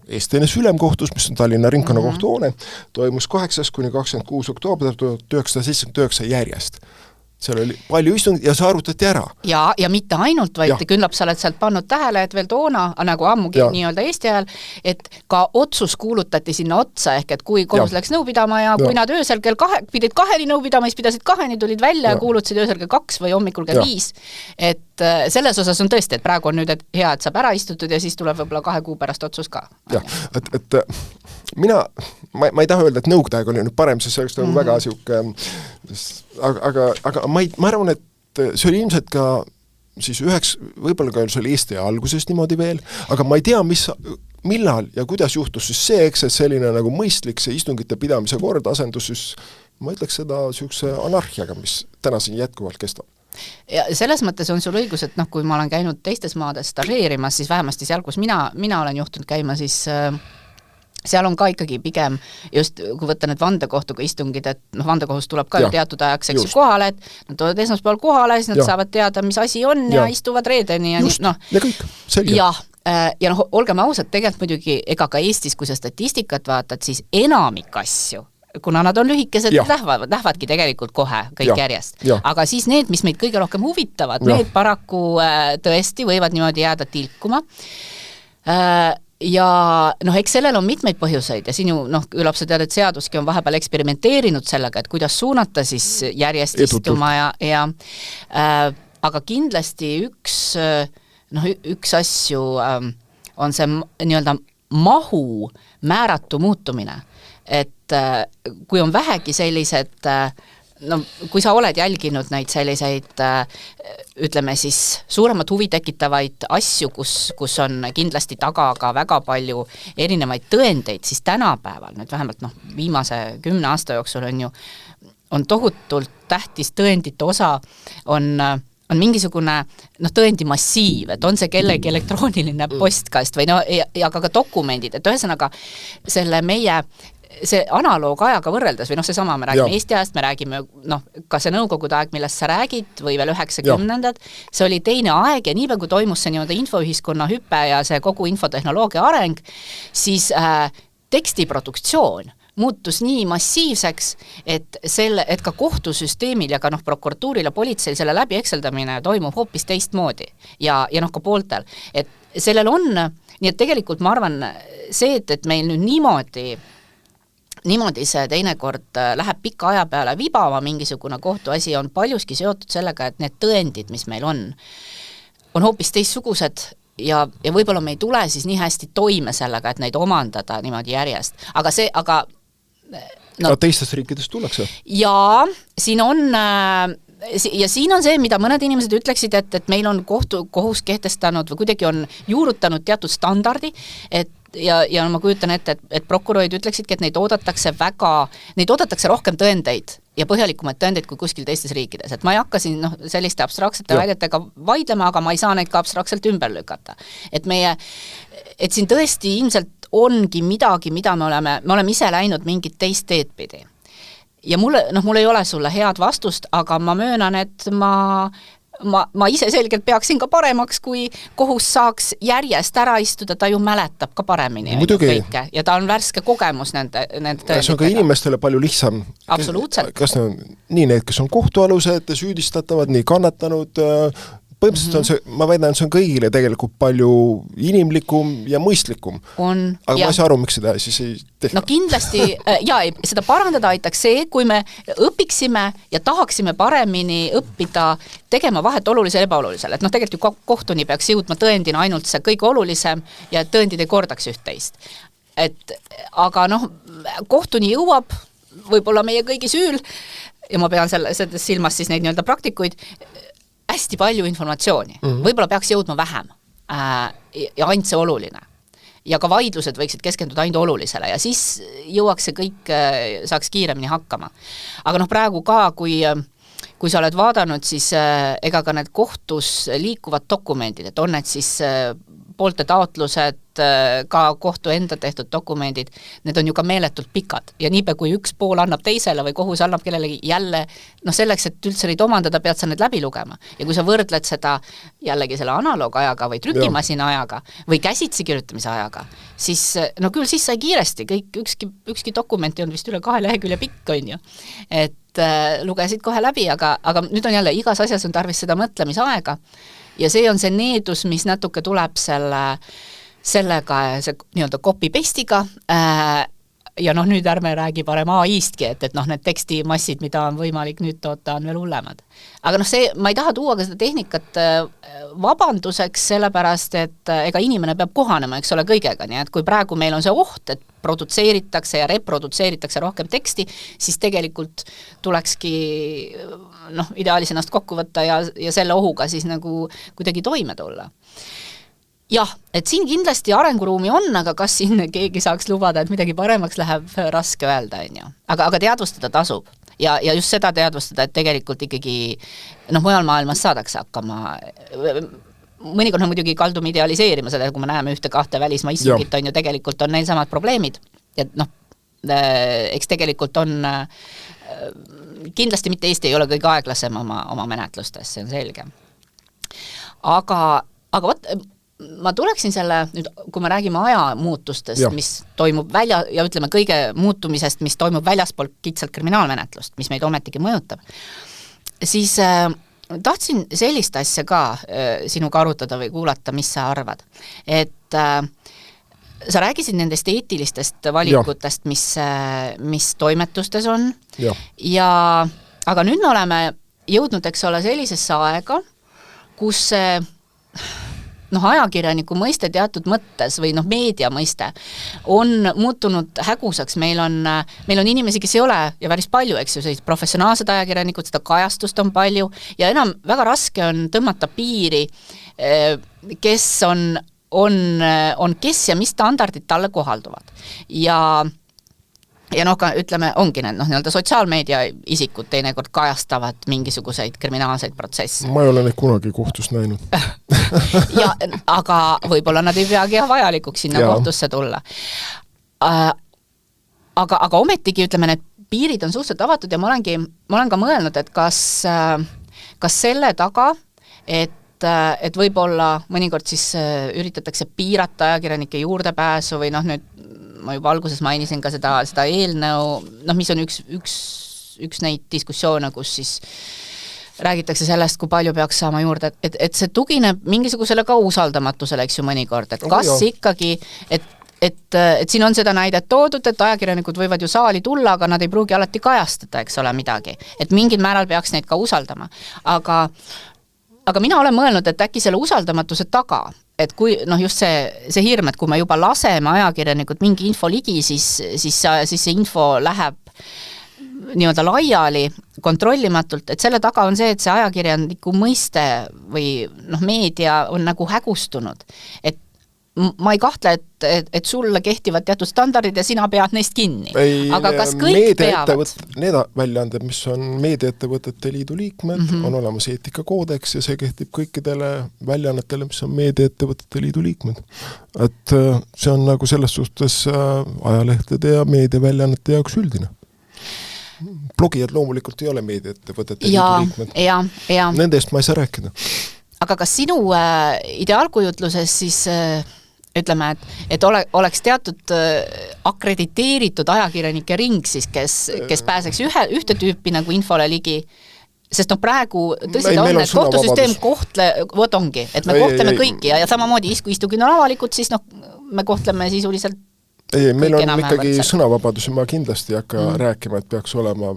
Eesti NS Ülemkohtus, mis on Tallinna ringkonnakohtu hoone, toimus 8.–26. oktoober 1979 järjest. Seal oli palju istungid ja see arutati ära. Ja mitte ainult, vaid küllap sa oled sealt pannud tähele, et veel toona, nagu ammugi nii-öelda Eesti ajal, et ka otsus kuulutati sinna otsa, ehk et kui kohus läks nõu pidama ja kui nad öösel kell 2 pidid 2 nõu pidama, siis pidasid 2, tulid välja ja kuulutasid öösel kell 2 või hommikul kell 5. Et selles osas on tõesti, et praegu on nüüd et hea, et saab ära istutud ja siis tuleb võib-olla 2 kuu pärast otsus ka. Jah, et ma ei taha öelda, et nõukogude aeg oli nüüd parem, sest see oleks nagu väga siuke, aga ma arvan, et see oli ilmselt ka siis võib-olla ka see oli Eesti algusest niimoodi veel, aga ma ei tea, millal ja kuidas juhtus siis see, et selline nagu mõistlik see istungite pidamise kord asendus siis, ma ütleks seda siukse anarhiaga, mis täna siin jätkuvalt kestab. Ja selles mõttes on sul õigus, et kui ma olen käinud teistes maades stažeerimas, siis vähemasti seal, kus mina olen juhtunud käima, siis seal on ka ikkagi pigem just, kui võtta need vandekohtuga istungid, et vandekohus tuleb ka ju teatud ajaks kohale, et nad tulevad esmaspäeval kohale, siis nad saavad teada, mis asi on ja istuvad reedeni. Ja kõik, selge. Ja olgem ausad, tegelikult muidugi, ega ka Eestis, kui sa statistikat vaatad, siis enamik asju, kuna nad on lühikesed, lähevadki tegelikult kohe kõik järjest. Aga siis need, mis meid kõige rohkem huvitavad, need paraku tõesti võivad niimoodi jääda tilkuma. Ja eks sellel on mitmeid põhjuseid ja siin ju, küllap sa tead, et seaduski on vahepeal eksperimenteerinud sellega, et kuidas suunata siis järjest istuma aga kindlasti üks asju on see nii-öelda mahu määratu muutumine, et kui on vähegi sellised no kui sa oled jälginud neid selliseid ütleme siis suuremat huvi tekitavaid asju, kus on kindlasti taga ka väga palju erinevaid tõendeid, siis tänapäeval, nüüd vähemalt viimase 10 aasta jooksul on tohutult tähtis tõendite osa, on mingisugune tõendimassiiv, et on see kellegi elektrooniline postkast või aga ka dokumendid, et ühesõnaga selle meie see analoogajaga võrreldes või seesama, me räägime Eesti ajast, me räägime ka see Nõukogude aeg, millest sa räägid või veel 90-ndad, see oli teine aeg ja niipea, kui toimus see infoühiskonna hüpe ja see kogu infotehnoloogia areng, siis tekstiproduktsioon muutus nii massiivseks, et ka kohtusüsteemil ja ka prokuratuuril ja politseil selle läbi ekseldamine toimub hoopis teistmoodi ja ka pooltel. Et sellel on, nii et tegelikult ma arvan see, et meil nüüd niimoodi see teinekord läheb pika aja peale vibama mingisugune kohtuasi, on paljuski seotud sellega, et need tõendid, mis meil on hoopis teistsugused ja võib-olla me ei tule siis nii hästi toime sellega, et neid omandada niimoodi järjest. Aga teistest riikidest tullakse? Jaa, siin on see, mida mõned inimesed ütleksid, et meil on kohus kehtestanud või kuidagi on juurutanud teatud standardi, ja ma kujutan ette, et prokurörid ütleksidki, et neid oodatakse rohkem tõendeid ja põhjalikumaid tõendeid kui kuskil teistes riikides. Et ma ei hakka siin selliste abstraktsete väidetega vaidlema, aga ma ei saa neid ka abstraktselt ümber lükata. Et siin tõesti ilmselt ongi midagi, mida me oleme ise läinud mingit teist teed pidi. Ja mul ei ole sulle head vastust, aga ma möönan, et ma ise selgelt peaksin ka paremaks, kui kohus saaks järjest ära istuda, ta ju mäletab ka paremini kõike ja ta on värske kogemus nende tõenditega. See on ka inimestele palju lihtsam. Absoluutselt. Kas nii need, kes on kohtualused, süüdistatavad, nii kannatanud, põhimõtteliselt on see, ma väidan, see on kõigile tegelikult palju inimlikum ja mõistlikum. Aga ma ei saa aru, miks seda siis ei tehta. No kindlasti, seda parandada aitaks see, kui me õpiksime ja tahaksime paremini õppida tegema vahet olulisel ja ebaolulisel. Et tegelikult ju kohtuni peaks jõudma tõendina ainult see kõige olulisem ja tõendid ei kordaks üht-teist. Aga kohtuni jõuab võib-olla meie kõigi süül ja ma pean selles silmas siis neid nii-öelda praktikuid, hästi palju informatsiooni. Võib-olla peaks jõudma vähem ja ainult see oluline. Ja ka vaidlused võiksid keskenduda ainult olulisele ja siis jõuaks see kõik, saaks kiiremini hakkama. Aga praegu ka, kui sa oled vaadanud, siis ega ka need kohtus liikuvad dokumendid, et on need siis poolte taotlused, ka kohtu enda tehtud dokumendid, need on ju ka meeletult pikad. Ja niipea, kui üks pool annab teisele või kohus annab kellelegi jälle, selleks, et üldse neid omandada, pead sa need läbi lugema. Ja kui sa võrdled seda jällegi selle analoogajaga või trükimasina ajaga või käsitsi kirjutamise ajaga, siis küll siis sai kiiresti, ükski dokument ei olnud vist üle 2 lehekülje pikk, on ju. Et lugesid kohe läbi, aga nüüd on jälle, igas asjas on tarvis seda mõtlemisaega ja see on see needus, mis natuke tuleb sellega see nii-öelda copy-paste'iga ja nüüd ärme räägi parem AI-stki, et need tekstimassid, mida on võimalik nüüd toota, on veel hullemad. Aga ma ei taha tuua ka seda tehnikat vabanduseks, sellepärast, et ega inimene peab kohanema, eks ole, kõigega, nii et kui praegu meil on see oht, et produtseeritakse ja reprodutseeritakse rohkem teksti, siis tegelikult tulekski ideaalis ennast kokku võtta ja selle ohuga siis kuidagi toime tulla. Jah, et siin kindlasti arenguruumi on, aga kas siin keegi saaks lubada, et midagi paremaks läheb, raske öelda, on ju. Aga teadvustada tasub. Ja just seda teadvustada, et tegelikult ikkagi mujal maailmas saadakse hakkama. Mõnikord on muidugi kaldume idealiseerima seda, kui me näeme 1-2 välismaa istungit, on ju tegelikult on neil samad probleemid. Ja eks tegelikult on kindlasti mitte Eesti ei ole kõige aeglasem oma menetlustes, see on selge. Aga võt, ma tuleksin selle, nüüd, kui me räägime ajamuutustest, mis toimub välja, ja ütleme kõige muutumisest, mis toimub väljaspool kitsalt kriminaalmenetlust, mis meid ometigi mõjutab, siis tahtsin sellist asja ka sinuga arutada või kuulata, mis sa arvad. Et sa räägisid nendest eetilistest valikutest, mis toimetustes on, aga nüüd me oleme jõudnud, eks ole, sellisesse aega, kus ajakirjaniku mõiste teatud mõttes või meedia mõiste on muutunud hägusaks, meil on inimesi, kes ei ole ja päris palju, eks ju, sellised professionaalsed ajakirjanikud, seda kajastust on palju ja enam väga raske on tõmmata piiri, kes on kes ja mis standardid talle kohalduvad. Ja ütleme, ongi need nii-öelda sotsiaalmeedia isikud teinekord kajastavad mingisuguseid kriminaalseid protsesse. Ma ei ole neid kunagi kohtus näinud. aga võib-olla nad ei peagi vajalikuks sinna kohtusse tulla. Aga ometigi, ütleme, need piirid on suhteliselt avatud ja ma olen ka mõelnud, et kas selle taga, et võib-olla mõnikord siis üritatakse piirata ajakirjanike juurdepääsu või nüüd ma juba alguses mainisin ka seda eelnõu, mis on üks neid diskussioone, kus siis räägitakse sellest, kui palju peaks saama juurde, et see tugineb mingisugusele ka usaldamatusele, eks ju mõnikord, et kas ikkagi, et siin on seda näidet toodud, et ajakirjanikud võivad ju saali tulla, aga nad ei pruugi alati kajastada, eks ole, midagi. Et mingil määral peaks neid ka usaldama. Aga mina olen mõelnud, et äkki selle usaldamatuse taga, et kui just see hirm, et kui me juba laseme ajakirjanikud mingi info ligi, siis see info läheb nii-öelda laiali kontrollimatult, et selle taga on see, et see ajakirjaniku mõiste või meedia on nagu hägustunud. Et ma ei kahtle, et sulle kehtivad teatud standardid ja sina pead neist kinni. Aga kas kõik peavad? Need väljaanded, mis on meediaettevõtete liidu liikmed, on olemas eetikakoodeks ja see kehtib kõikidele väljaannetele, mis on meediaettevõtete liidu liikmed. Et see on nagu selles suhtes ajalehtede ja meediaväljaannete jaoks üldine. Blogijad loomulikult ei ole meediaettevõtete liidu liikmed. Nende eest ma ei saa rääkida. Aga kas sinu ideaalkujutluses siis ütleme, et oleks teatud akrediteeritud ajakirjanike ring siis, kes pääseks ühte tüüpi nagu infole ligi, sest praegu tõsi ta on, et kohtusüsteem vot ongi, et me kohtleme kõiki ja samamoodi kui istugid on avalikud, siis me kohtleme sisuliselt meil on ikkagi sõnavabadus ja ma kindlasti ei hakka rääkima, et peaks olema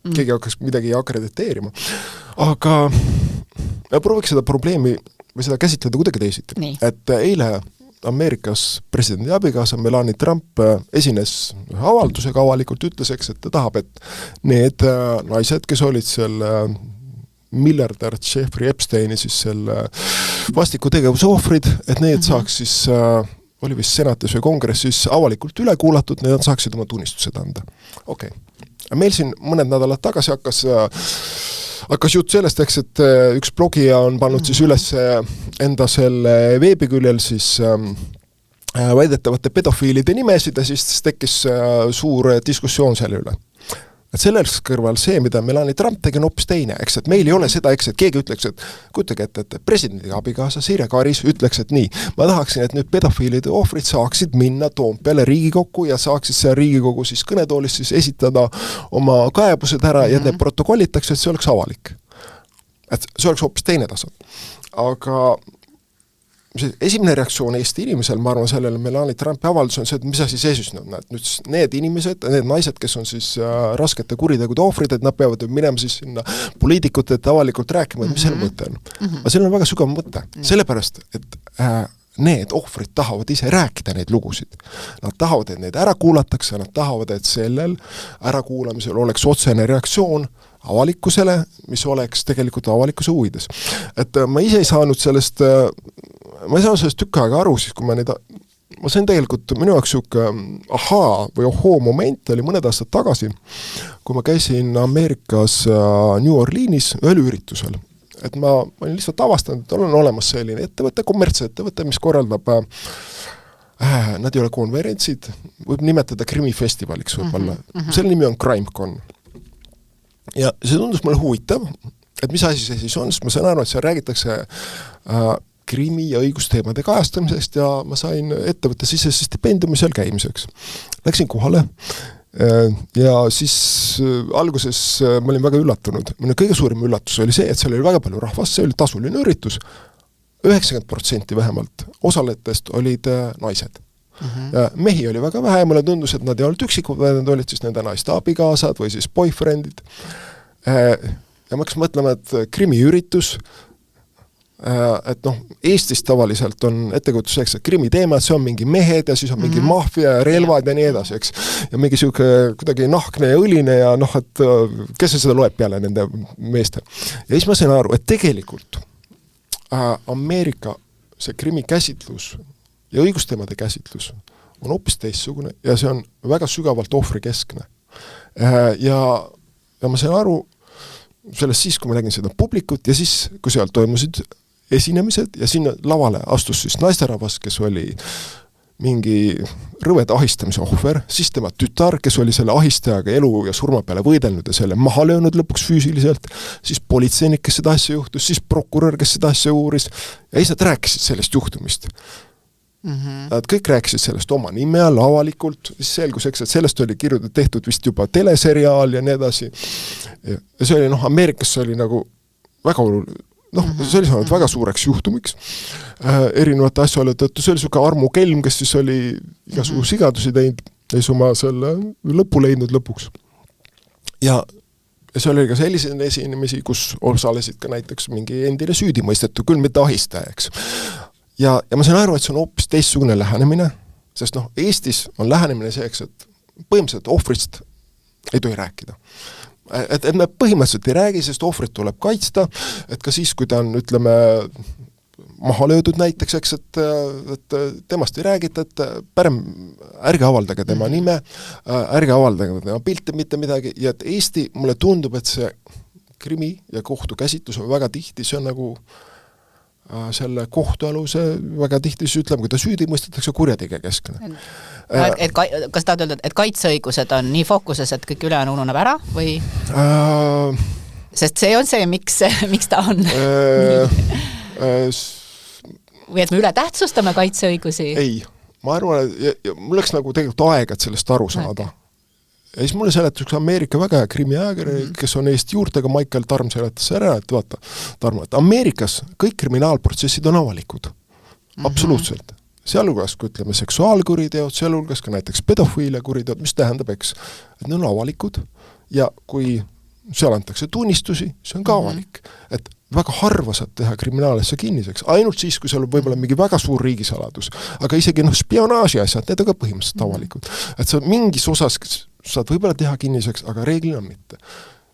keegi hakkaks midagi akrediteerima. Aga prooviks seda probleemi või seda käsitleda kuidagi teisiti. Et eile Ameerikas presidendi abikaasa Melania Trump esines avaldusega avalikult, ütleseks, et ta tahab, et need naised, kes olid selle miljardär Jeffrey Epsteini siis selle vastiku tegevuse ohvrid, et need saaks siis oli vist senatis või kongressis avalikult üle kuulatud, need saaksid oma tunnistused anda. Okei. Meil siin mõned nädalad tagasi hakkas jutt sellest, et üks blogija on pannud siis üles enda selle veebiküljel siis väidetavate pedofiilide nimesid ja siis tekkis suur diskussioon selle üle. Et selles kõrval see, mida Melania Trump tegi, on hoopis teine, eks, et meil ei ole seda, eks, et keegi ütleks, et kujutage, et presidendi abikaasa Sirje Karis ütleks, et nii, ma tahaksin, et nüüd pedofiilide ohvrid saaksid minna Toompeale Riigikokku ja saaksid see Riigikogu siis kõnetoolis siis esitada oma kaebused ära ja need protokollitakse, et see oleks avalik. Et see oleks hoopis teine tasand. Aga esimene reaktsioon Eesti inimesel, ma arvan, sellele Melania Trumpi avaldus on see, et mis asi seisnud. Need inimesed, need naised, kes on siis raskete kuritegude ohvrid, et nad peavad minema siis sinna poliitikute, et avalikult rääkima, et mis selle mõte on. Aga seal on väga sügav mõte. Sellepärast, et need ohvrid tahavad ise rääkida neid lugusid. Nad tahavad, et neid ära kuulatakse, nad tahavad, et sellel ärakuulamisel oleks otsene reaktsioon avalikkusele, mis oleks tegelikult avalikkuse huvides. Et ma ise ei saanud sellest tükk aega aru, siis kui ma sain tegelikult minu jaoks või ohoo moment oli mõned aastad tagasi, kui ma käisin Ameerikas New Orleanis ühel üritusel. Et ma olin lihtsalt avastanud, et on olemas selline ettevõte, kommertsettevõte, mis korraldab nad ei ole konverentsid, võib nimetada krimifestivaliks võib-olla. Selle nimi on CrimeCon. Ja see tundus mulle huvitav, et mis asi see siis on, sest ma sain aru, et seal räägitakse krimi- ja õigusteemade kajastamisest ja ma sain ettevõtte sisese stipendiumi seal käimiseks. Läksin kohale ja siis alguses ma olin väga üllatunud. Minu kõige suurim üllatus oli see, et seal oli väga palju rahvast, see oli tasuline üritus. 90% vähemalt osalejatest olid naised. Ja mehi oli väga vähe, mulle tundus, et nad ei olnud üksikud, nad olid siis nende naiste abikaasad või siis boyfriendid. Ja ma hakkasin mõtlema, et krimiüritus, et noh, Eestis tavaliselt on ettekujutus, eks, et krimi teema, et see on mingi mehed ja siis on mingi maffia ja relvad ja nii edasi, eks. Ja mingi siuke kuidagi nahkne ja õline ja noh, et kes seda loeb peale nende meeste. Ja siis ma sain aru, et tegelikult Ameerika see krimi käsitlus ja õigusteemade käsitlus on hoopis teistsugune ja see on väga sügavalt ohvrikeskne. Ja ma sain aru sellest siis, kui ma nägin seda publikut ja siis, kui seal toimusid esinemised ja sinna lavale astus siis naisterahvas, kes oli mingi rõveda ahistamise ohver, siis tema tütar, kes oli selle ahistajaga elu ja surma peale võidelnud ja selle maha löönud lõpuks füüsiliselt, siis politseinik, kes seda asja juhtus, siis prokurör, kes seda asja uuris ja isad rääkisid sellest juhtumist. Nad kõik rääkisid sellest oma nime all avalikult, siis selgus, eks, et sellest oli tehtud vist juba teleseriaal ja nii edasi. Ja see oli, Ameerikas see oli nagu väga oluline, see oli saanud väga suureks juhtumiks erinevate asjaolude tõttu, see oli suke Armu Kelm, kes siis oli igasugu sigadusi teinud ja siis oma selle lõpu leidnud lõpuks. Ja see oli ka selliseid esinemisi, kus osalesid ka näiteks mingi endine süüdimõistetu, küll mitte ahistaja, eks. Ja ma sain aru, et see on hoopis teistsugune lähenemine, sest Eestis on lähenemine seeks, et põhimõtteliselt ohvrist ei tohi rääkida. Et me põhimõtteliselt ei räägi, sest ohvrit tuleb kaitsta, et ka siis, kui ta on, ütleme, maha löödud näiteks, eks, et temast ei räägita, et pärem ärge avaldage tema nime, ärge avaldage tema pilte, mitte midagi, ja et Eesti, mulle tundub, et see krimi ja kohtu käsitlus on väga tihti, see on nagu selle kohtualuse väga tihti siis ütleme, kui ta süüdi mõistetakse kurjategija keskne. Kas tahad öelda, et kaitseõigused on nii fookuses, et kõik ülejäänu ununeb ära või? Sest see on see, miks ta on või et me üle tähtsustame kaitseõigusi? Ei, ma arvan, et mul läks nagu tegelikult aega, et sellest aru saada. Ja siis mulle seletas üks Ameerika väga hea krimiajakirjanik, kes on Eesti juurtega, Michael Tarm seletas ära, et vaata, Tarmo, et Ameerikas kõik kriminaalprotsessid on avalikud. Absoluutselt. Sealhulgas, kui ütleme, seksuaalkuriteod, sealhulgas ka näiteks pedofiilia kuriteod, mis tähendab, eks, et need on avalikud ja kui seal antakse tunnistusi, see on ka avalik. Et väga harva saab teha kriminaalasja kinniseks, ainult siis, kui seal on võib-olla mingi väga suur riigisaladus, aga isegi spionaaži asjad, need on ka põhimõtteliselt avalikud. Et sa mingis osas saad võib-olla teha kinniseks, aga reeglina mitte.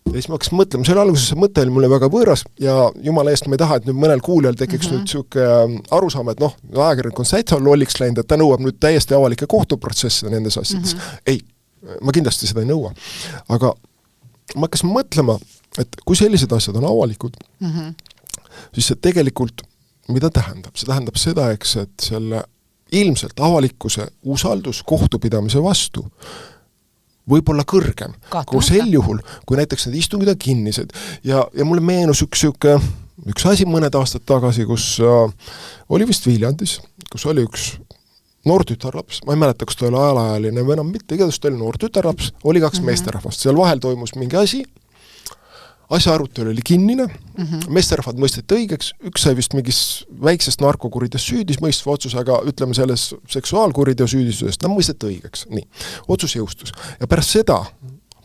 Ja siis ma hakkasin mõtlema, selle alguses see mõte oli mulle väga võõras ja jumala eest ma ei taha, et nüüd mõnel kuuljal tekiks nüüd siuke arusaama, et ajakirjanik on säitsa lolliks läinud, et ta nõuab nüüd täiesti avalike kohtuprotsesse nendes asjades. Ei, ma kindlasti seda ei nõua. Aga ma hakkasin mõtlema, et kui sellised asjad on avalikud, siis see tegelikult, mida tähendab? See tähendab seda, eks, et selle ilmselt avalikkuse usaldus kohtupidamise vastu võib-olla kõrgem, kui sel juhul, kui näiteks need istungid on kinnised ja mulle meenus üks asi mõned aastad tagasi, kus oli vist Viljandis, kus oli üks noor tütarlaps, ma ei mäleta, kas ta oli alajaline või enam mitte, igatahes ta oli noor tütarlaps, oli 2 meesterahvast, seal vahel toimus mingi asi, asja arutelu oli kinnine, meesterahvad mõisteti õigeks, üks sai vist mingis väiksest narkokurides süüdis mõistva otsuse, aga ütleme selles seksuaalkuriteo süüdistusest, ta mõisteti õigeks. Nii, otsus jõustus. Ja pärast seda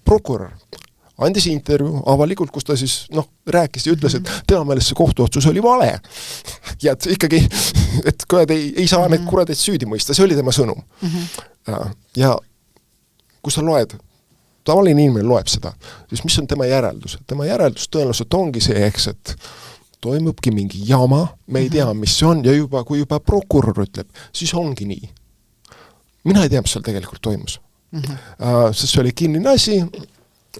prokurör andis intervjuu avalikult, kus ta siis rääkis ja ütles, et tema meelest see kohtuotsus oli vale. Ja et ikkagi, et ei saa need kuradeid süüdi mõista, see oli tema sõnum. Ja kui sa loed, tavaline inimene loeb seda, siis mis on tema järeldus? Tema järeldus tõenäoliselt ongi see, eks, et toimubki mingi jama, me ei tea, mis see on, ja kui juba prokurör ütleb, siis ongi nii. Mina ei tea, mis seal tegelikult toimus. Sest see oli kinnine asi,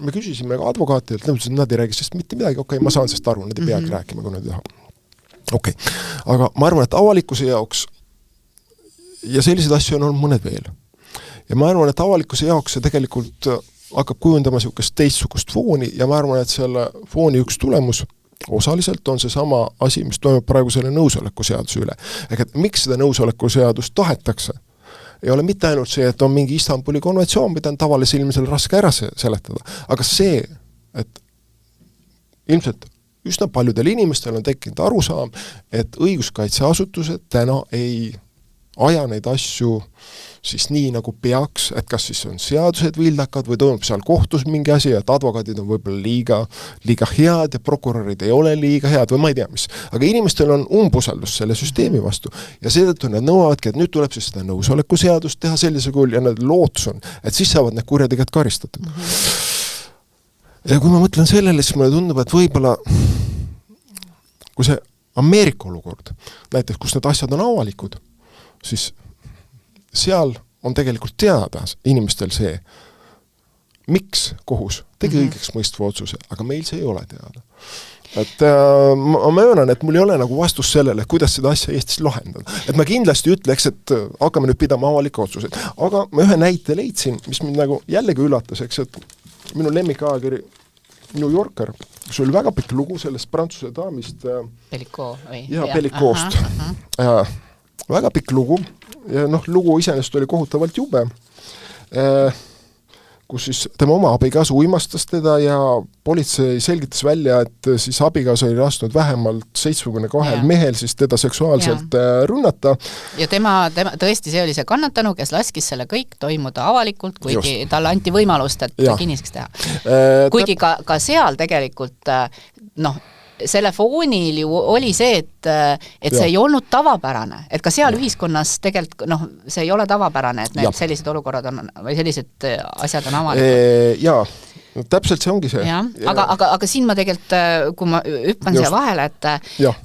me küsisime ka advokaatidelt, nad ei räägi sest mitte midagi, okei, ma saan sest aru, nad ei peagi rääkima, kui nad ei taha. Okei, aga ma arvan, et avalikkuse jaoks ja selliseid asju on olnud mõned veel. Ja ma arvan, et avalikkuse jaoks see tegelikult hakkab kujundama niisugust teistsugust fooni ja ma arvan, et selle fooni üks tulemus osaliselt on see sama asi, mis toimub praegu selle nõusolekuseaduse üle. Et miks seda nõusolekuseadust tahetakse? Ei ole mitte ainult see, et on mingi Istanbuli konventsioon, mida on tavalise inimesel raske ära seletada, aga see, et ilmselt üsna paljudel inimestel on tekkinud arusaam, et õiguskaitseasutused täna ei aja neid asju siis nii, nagu peaks, et kas siis on seadused vildakad või toimub seal kohtus mingi asi, et advokaadid on võib-olla liiga head ja prokurörid ei ole liiga head või ma ei tea mis. Aga inimestel on umbusaldus selle süsteemi vastu ja seetõttu nad nõuavadki, et nüüd tuleb siis seda nõusoleku seadust teha sellise kujul ja nad lootus on, et siis saavad need kurjategijad karistatud. Ja kui ma mõtlen sellele, siis mulle tundub, et võib-olla kui see Ameerika olukord, näiteks kus need asjad on avalikud, siis seal on tegelikult teada inimestel see, miks kohus tegi õigeks mõistva otsuse, aga meil see ei ole teada. Et ma möönan, et mul ei ole nagu vastus sellele, kuidas seda asja Eestis lahendada. Et ma kindlasti ütleks, et hakkame nüüd pidama avalikke otsuseid. Aga ma ühe näite leidsin, mis mind nagu jällegi üllatas, eks, et minu lemmikajakiri New Yorker, kus oli väga pikk lugu sellest prantsuse daamist Pellicoost. Väga pikk lugu ja lugu iseenesest oli kohutavalt jube, kus siis tema oma abikaasa uimastas teda ja politsei selgitas välja, et siis abikaasa oli lasknud vähemalt 72 mehel siis teda seksuaalselt rünnata. Ja tema tõesti see oli see kannatanu, kes laskis selle kõik toimuda avalikult, kuigi talle anti võimalust, et kinniseks teha. Kuigi ka seal tegelikult selle foonil ju oli see, et see ei olnud tavapärane, et ka seal ühiskonnas tegelikult, see ei ole tavapärane, et need sellised olukorrad on, või sellised asjad on avalikud. Jaa, täpselt see ongi see. Aga siin ma tegelikult, kui ma hüppan siia vahele, et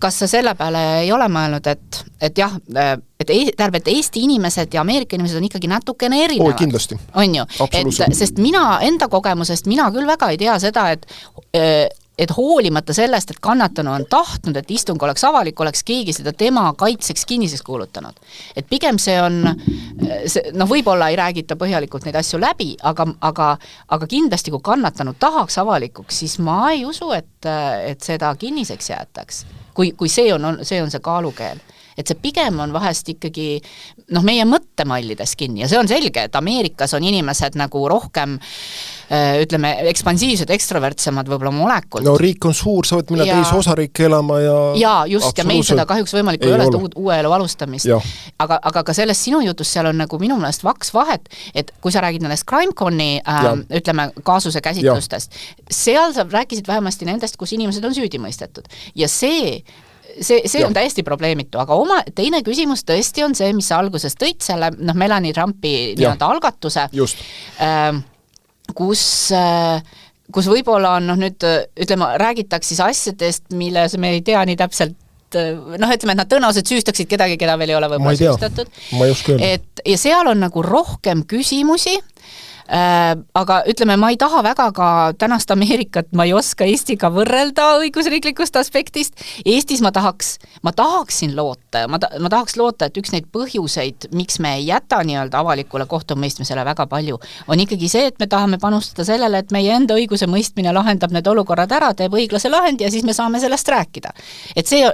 kas sa selle peale ei ole mõelnud, et Eesti inimesed ja Ameerika inimesed on ikkagi natukene erinevad. Kindlasti. On ju? Sest mina enda kogemusest, mina küll väga ei tea seda, et hoolimata sellest, et kannatanu on tahtnud, et istung oleks avalik, oleks keegi seda tema kaitseks kinniseks kuulutanud. Et pigem see on, võib-olla ei räägita põhjalikult neid asju läbi, aga kindlasti kui kannatanu tahaks avalikuks, siis ma ei usu, et seda kinniseks jäetaks. Kui see on see kaalukeel. Et see pigem on vahest ikkagi meie mõttemallides kinni ja see on selge, et Ameerikas on inimesed nagu rohkem ütleme, ekspansiivsed, ekstrovertsemad võib-olla molekult. Riik on suur, sa võid minna teise osariiki elama ja just, ja meil seda kahjuks võimalik ei ole seda uue elu alustamist. Aga ka selles sinu jutus seal on nagu minu meelest vaks vahet, et kui sa räägid nendest CrimeConi ütleme, kaasuse käsitlustest, seal sa rääkisid vähemasti nendest, kus inimesed on süüdi mõistetud. Ja see on täiesti probleemitu, aga teine küsimus tõesti on see, mis sa alguses tõid selle Melanie Trumpi algatuse, kus võib-olla on nüüd, ütleme, räägitakse siis asjadest, milles me ei tea nii täpselt ütleme, et nad tõenäoliselt süüstaksid kedagi, keda veel ei ole võib-olla süüstatud. Ja seal on nagu rohkem küsimusi, aga ütleme, ma ei taha väga ka tänast Ameerikat, ma ei oska Eestiga võrrelda õigusriiklikust aspektist. Eestis ma tahaksin loota, ma tahaks loota, et üks neid põhjuseid, miks me ei jäta nii-öelda avalikule kohtumõistmisele väga palju, on ikkagi see, et me tahame panustada sellele, et meie enda õiguse mõistmine lahendab need olukorrad ära, teeb õiglase lahendi ja siis me saame sellest rääkida. Et see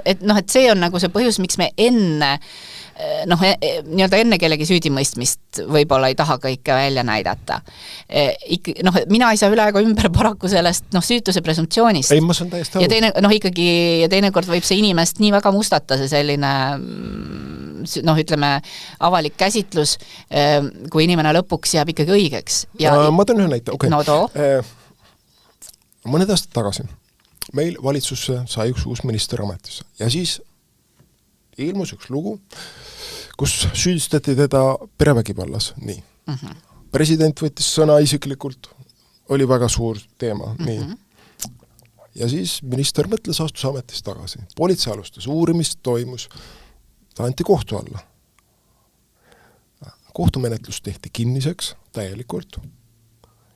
on nagu see põhjus, miks me nii-öelda enne kellegi süüdimõistmist võib-olla ei taha kõike välja näidata. Mina ei saa üle ega ümber paraku sellest süütuse presumptsioonist. Ei, ma saan täiesti aru. Ja teinekord võib see inimest nii väga mustata, see selline ütleme, avalik käsitlus, kui inimene lõpuks jääb ikkagi õigeks. Ma tõin ühe näite, okei. No too. Mõned aastad tagasi meil valitsusse sai üks uus minister ametisse ja siis ilmus üks lugu, kus süüdistati teda perevägivallas. Nii. President võttis sõna isiklikult, oli väga suur teema. Nii. Ja siis minister mõtles, astus ametist tagasi. Politsei alustas uurimist, toimus, ta anti kohtu alla. Kohtumenetlus tehti kinniseks täielikult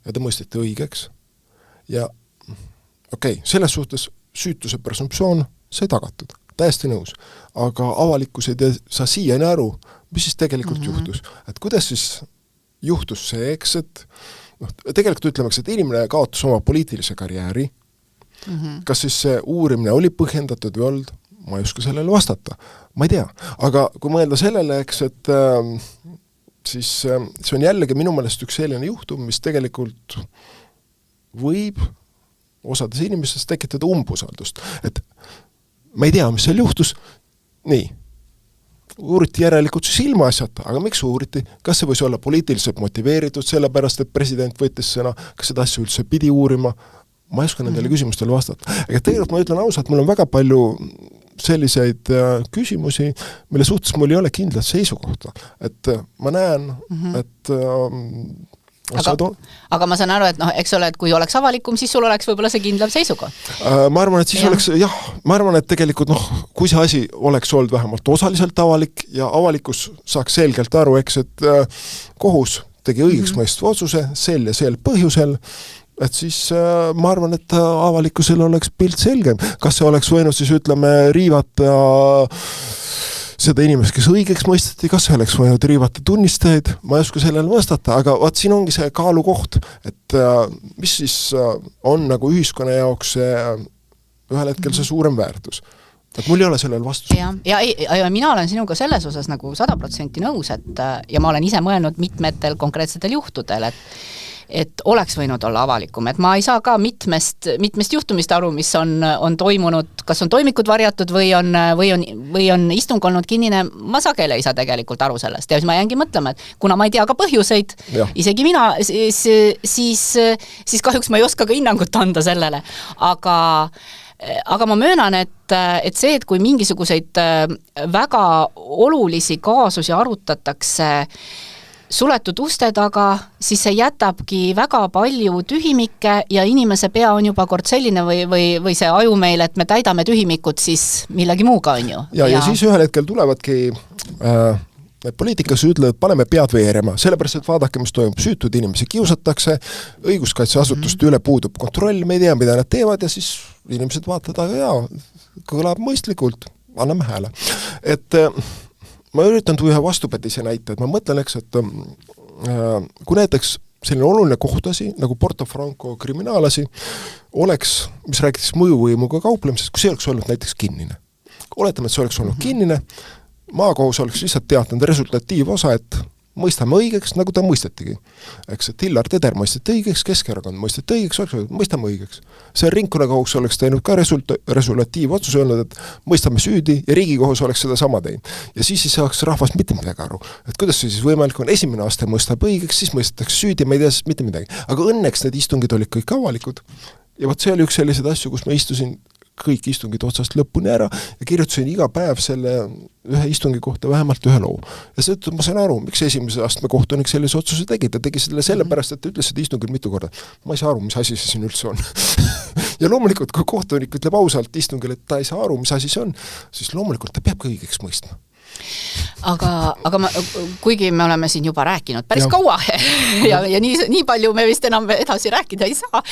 ja ta mõisteti õigeks. Ja selles suhtes süütuse presumptsioon sai tagatud. Täiesti nõus, aga avalikkus ei saa siiani aru, mis siis tegelikult juhtus. Et kuidas siis juhtus see, eks, et tegelikult ütlemaks, et inimene kaotas oma poliitilise karjääri, kas siis see uurimine oli põhjendatud või olnud, ma ei oska sellele vastata, ma ei tea, aga kui mõelda sellele, eks, et siis see on jällegi minu meelest üks selline juhtum, mis tegelikult võib osades inimestest tekitada umbusaldust, et ma ei tea, mis seal juhtus. Nii. uuriti järelikult siis ilmaasjata, aga miks uuriti? Kas see võis olla poliitiliselt motiveeritud, sellepärast, et president võttis sõna, kas seda asja üldse pidi uurima? Ma ei oska nendele küsimustele vastata. Aga tegelikult ma ütlen ausalt, mul on väga palju selliseid küsimusi, mille suhtes mul ei ole kindlat seisukohta. Et ma näen, et aga ma saan aru, et eks ole, et kui oleks avalikum, siis sul oleks võib-olla see kindlam seisukoht. Ma arvan, et siis oleks, ma arvan, et tegelikult kui see asi oleks olnud vähemalt osaliselt avalik ja avalikkus saaks selgelt aru, eks, et kohus tegi õigeks mõistva otsuse sel ja sel põhjusel, et siis ma arvan, et avalikkusel oleks pilt selgem. Kas see oleks võinud siis, ütleme, riivata seda inimest, kes õigeks mõisteti, kas see oleks võinud riivata tunnistajaid, ma ei oska sellele vastata, aga vaat siin ongi see kaalukoht, et mis siis on nagu ühiskonna jaoks ühel hetkel see suurem väärtus. Et mul ei ole sellel vastus. Ja mina olen sinuga selles osas nagu 100% nõus, ja ma olen ise mõelnud mitmetel konkreetsetel juhtudel, et oleks võinud olla avalikum, et ma ei saa ka mitmest juhtumist aru, mis on toimunud, kas on toimikud varjatud või on istung olnud kinnine, ma sageli ei saa tegelikult aru sellest ja siis ma jäängi mõtlema, et kuna ma ei tea ka põhjuseid, isegi mina, siis kahjuks ma ei oska ka hinnangut anda sellele, aga ma möönan, et see, et kui mingisuguseid väga olulisi kaasusi arutatakse suletud uste taga, siis see jätabki väga palju tühimikke ja inimese pea on juba kord selline või see aju meil, et me täidame tühimikut siis millegi muuga, on ju. Ja siis ühel hetkel tulevadki poliitikas ütlevad, paneme pead veerema, sellepärast, et vaadake, mis toimub, süütud inimesi kiusatakse, õiguskaitseasutuste üle puudub kontroll, me ei tea, mida nad teevad ja siis inimesed vaatavad, aga kõlab mõistlikult, anname hääle. Et ma üritan tuua ühe vastupidise näite, et ma mõtlen, eks, et kui näiteks selline oluline kohtasi, nagu Porto Franco kriminaalasi, oleks, mis räägitis mõjuvõimuga kauplemisest, kui see oleks olnud näiteks kinnine. Oletame, et see oleks olnud kinnine, maakohus oleks lihtsalt teatanud resultatiivosa, et mõistame õigeks, nagu ta mõistetigi. Eks, et Hillar Teder mõisteti õigeks, Keskerakond mõisteti õigeks, mõistame õigeks. See ringkonnakohus oleks teinud ka resultatiivotsuse öelnud, et mõistame süüdi ja Riigikohus oleks seda sama teinud. Ja siis ei saaks rahvast mitte midagi aru. Et kuidas see siis võimalik on, esimene aste mõistab õigeks, siis mõistetakse süüdi, ma ei tea siis mitte midagi. Aga õnneks need istungid olid kõik avalikud. Ja võt see oli üks sellised asju, kus ma istusin kõik istungid otsast lõpuni ära ja kirjutasin iga päev selle ühe istungi kohta vähemalt ühe loo. Ja see, ma sain aru, miks esimese astme kohtunik sellise otsuse tegi. Ta tegi selle sellepärast, et ta ütles seda istungil mitu korda. Ma ei saa aru, mis asi see siin üldse on. Ja loomulikult, kui kohtunik ütleb ausalt istungil, et ta ei saa aru, mis asi see on, siis loomulikult ta peab ka õigeks mõistma. Aga kuigi me oleme siin juba rääkinud päris kaua ja nii palju me vist enam edasi rääkida ei saa,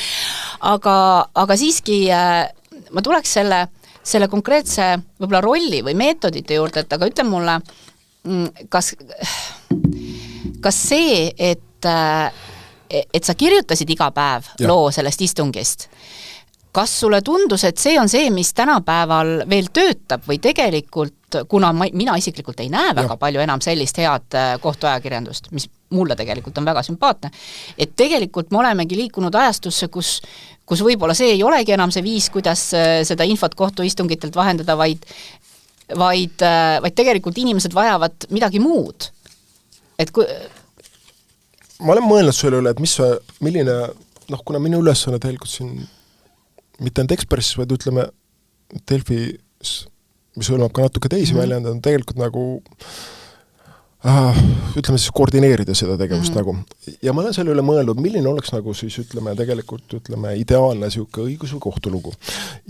aga siiski ma tuleks selle konkreetse võib-olla rolli või meetodite juurde, et aga ütle mulle, kas see, et sa kirjutasid iga päev loo sellest istungist, kas sulle tundus, et see on see, mis tänapäeval veel töötab või tegelikult, kuna mina isiklikult ei näe väga palju enam sellist head kohtuajakirjandust, mis mulle tegelikult on väga sümpaatne, et tegelikult me olemegi liikunud ajastusse, kus võib-olla see ei olegi enam see viis, kuidas seda infot kohtuistungitelt vahendada, vaid tegelikult inimesed vajavad midagi muud. Et ma olen mõelnud selle üle, et milline, kuna minu ülesanne tegelikult siin mitte ainult Ekspressis, vaid ütleme Delfis, mis hõlmab ka natuke teisi väljendada, on tegelikult nagu ütleme siis koordineerida seda tegevust nagu. Ja ma olen selle üle mõelnud, milline oleks nagu siis tegelikult ideaalne siuke õigus- või kohtulugu.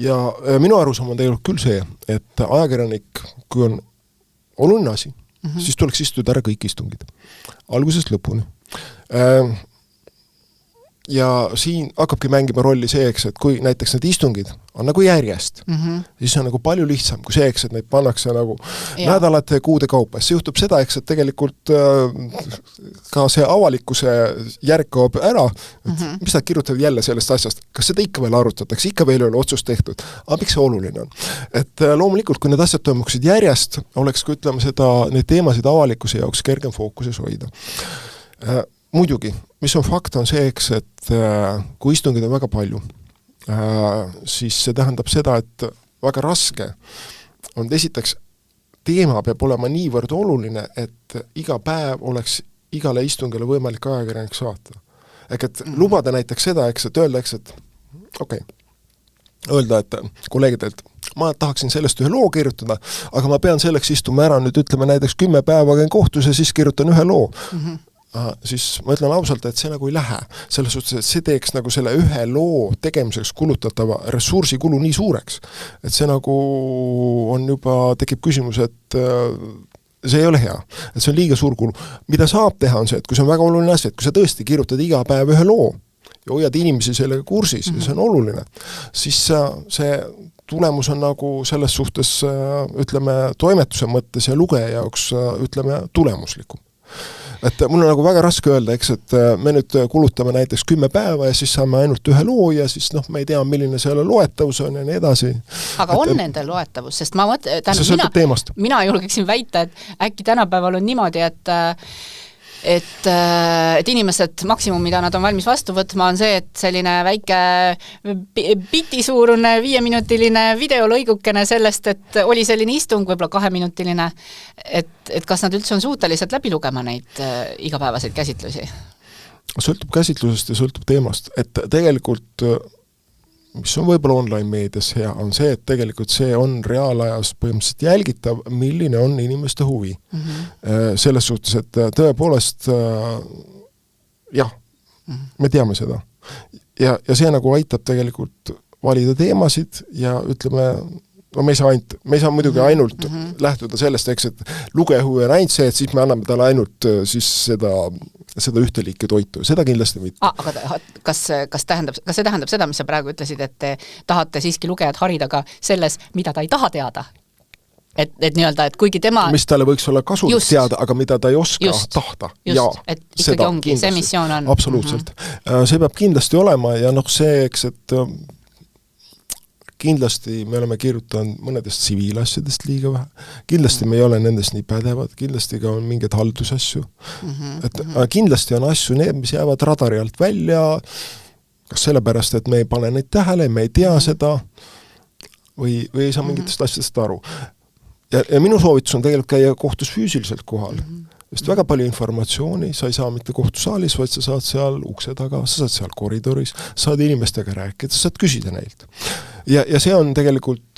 Ja minu arusaam on tegelikult küll see, et ajakirjanik, kui on oluline asi, siis tuleks istuda ära kõik istungid. Algusest lõpuni. Ja siin hakkabki mängima rolli see, et kui näiteks need istungid on nagu järjest, siis on nagu palju lihtsam kui see, et neid pannakse nagu nädalate ja kuude kaupa. See juhtub seda, et tegelikult ka see avalikkuse järg kaob ära, et mis nad kirjutavad jälle sellest asjast, kas seda ikka veel arutatakse, ikka veel ei ole otsust tehtud, aga miks see oluline on? Et loomulikult, kui need asjad toimuksid järjest, oleks, kui ütleme neid teemasid avalikkuse jaoks kergem fookuses hoida. Muidugi, mis on fakt, on see, et kui istungid on väga palju, siis see tähendab seda, et väga raske on esiteks teema peab olema niivõrd oluline, et iga päev oleks igale istungile võimalik ajakirjanik saata. Et lubada näiteks seda, eks, et öelda, eks, et öelda, et kolleegid, et ma tahaksin sellest ühe loo kirjutada, aga ma pean selleks istuma ära nüüd, ütleme näiteks 10 päeva käin kohtus ja siis kirjutan ühe loo. Siis ma ütlen ausalt, et see nagu ei lähe. Selles suhtes, et see teeks nagu selle ühe loo tegemiseks kulutatava ressursikulu nii suureks, et see nagu on juba, tekib küsimus, et see ei ole hea, et see on liiga suur kulu. Mida saab teha on see, et kui see on väga oluline asi, et kui sa tõesti kirjutad iga päev ühe loo ja hoiad inimesi sellega kursis ja see on oluline, siis see tulemus on nagu selles suhtes, ütleme, toimetuse mõttes ja lugeja jaoks, ütleme, tulemuslikum. Et mul on nagu väga raske öelda, eks, et me nüüd kulutame näiteks 10 päeva ja siis saame ainult ühe loo ja siis me ei tea, milline selle loetavus on ja nii edasi. Aga on nende loetavus, sest ma mina julgeksin väita, et äkki tänapäeval on niimoodi, et inimesed maksimum, mida nad on valmis vastu võtma, on see, et selline väike bitisuurune 5-minutiline videolõigukene sellest, et oli selline istung, võib-olla 2-minutiline, et kas nad üldse on suutelised läbi lugema neid igapäevaseid käsitlusi? Sõltub käsitlusest ja sõltub teemast, et tegelikult mis on võib-olla online-meedias hea, on see, et tegelikult see on reaalajas põhimõtteliselt jälgitav, milline on inimeste huvi. Selles suhtes, et tõepoolest jah, me teame seda. Ja see nagu aitab tegelikult valida teemasid ja ütleme, me ei saa muidugi ainult lähtuda sellest, eks, et lugehuvi on ainult see, et siis me anname talle ainult siis seda ühte liiki toitu. Seda kindlasti mitte. Aga kas see tähendab seda, mis sa praegu ütlesid, et te tahate siiski lugejad harida ka selles, mida ta ei taha teada? Et nii-öelda, et kuigi tema... Mis talle võiks olla kasulik teada, aga mida ta ei oska tahta. Just, et ikkagi ongi, see missioon on. Absoluutselt. See peab kindlasti olema ja see, eks, et kindlasti me oleme kirjutanud mõnedest tsiviilasjadest liiga vähe. Kindlasti me ei ole nendest nii pädevad, kindlasti ka on mingeid haldusasju. Et kindlasti on asju need, mis jäävad radari alt välja, kas sellepärast, et me ei pane neid tähele, me ei tea seda või ei saa mingitest asjadest aru. Ja minu soovitus on tegelikult käia kohtus füüsiliselt kohal. Sest väga palju informatsiooni, sa ei saa mitte kohtusaalis, vaid sa saad seal ukse taga, sa saad seal koridoris, saad inimestega rääkida, sa saad küsida neilt. Ja see on tegelikult,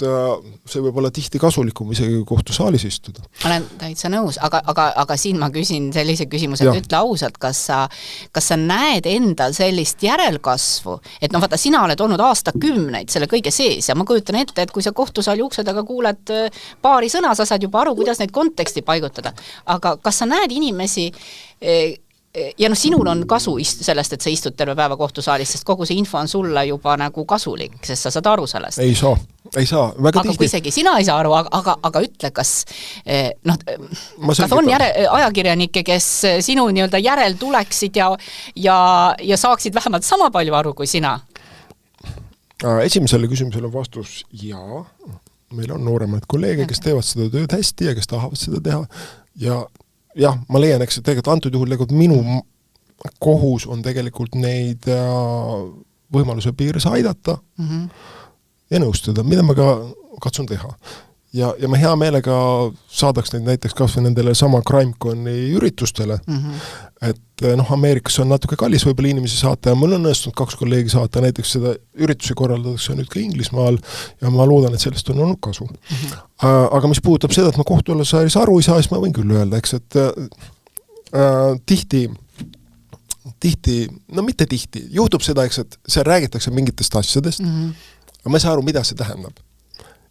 see võib olla tihti kasulikum isegi kohtusaalis istuda. Olen täitsa nõus, aga siin ma küsin sellise küsimuse, et ütle ausalt, kas sa näed endal sellist järelkasvu, et vaata, sina oled olnud aastakümneid selle kõige sees ja ma kujutan ette, et kui sa kohtusaali ukse taga kuuled paari sõna, sa saad juba aru, kuidas neid konteksti paigutada. Aga kas sa näed inimesi ja sinul on kasu sellest, et sa istud terve päeva kohtusaalis, sest kogu see info on sulle juba nagu kasulik, sest sa saad aru sellest. Ei saa. Väga aga kui isegi sina ei saa aru, aga ütle, kas on ajakirjanikke, kes sinu nii-öelda järel tuleksid ja saaksid vähemalt sama palju aru kui sina? Esimesele küsimusele on vastus jaa. Meil on nooremad kolleege, kes teevad seda tööd hästi ja kes tahavad seda teha ja jah, ma leian, eks, et tegelikult antud juhul minu kohus on tegelikult neid võimaluse piires aidata ja nõustada, mida ma ka katsun teha. Ja ma hea meelega saadaks neid näiteks kas või nendele sama CrimeConi üritustele, et Ameerikas on natuke kallis võib-olla inimesi saata ja mul on õnnestunud 2 kolleegi saata, näiteks seda üritusi korraldatakse nüüd ka Inglismaal ja ma loodan, et sellest on olnud kasu. Aga mis puudutab seda, et ma kohtualasaalis aru ei saa, siis ma võin küll öelda, eks, et tihti, mitte tihti, juhtub seda, eks, et seal räägitakse mingitest asjadest, aga ma ei saa aru, mida see tähendab.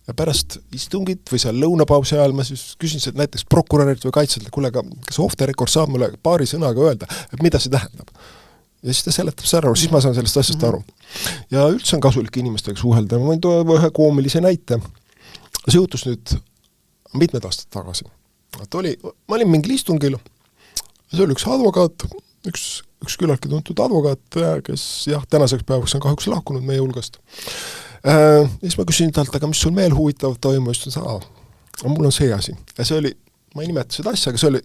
Ja pärast istungit või seal lõunapausi ajal ma siis küsin näiteks prokurörilt või kaitselt, kuule, kas off the record saab mulle paari sõnaga öelda, et mida see tähendab. Ja siis ta seletab see ära, siis ma saan sellest asjast aru. Ja üldse on kasulik inimestega suhelda. Ma võin tuua ühe koomilise näite. See juhtus nüüd mitmed aastad tagasi. Ma olin mingil istungil, see oli üks advokaat, üks küllaltki tuntud advokaat, kes tänaseks päevaks on kahjuks lahkunud meie hulgast. Siis ma küsin talt, aga mis sul meel huvitav toimu, just mul on see asi. Ja see oli, ma ei nimeta seda asja, aga see oli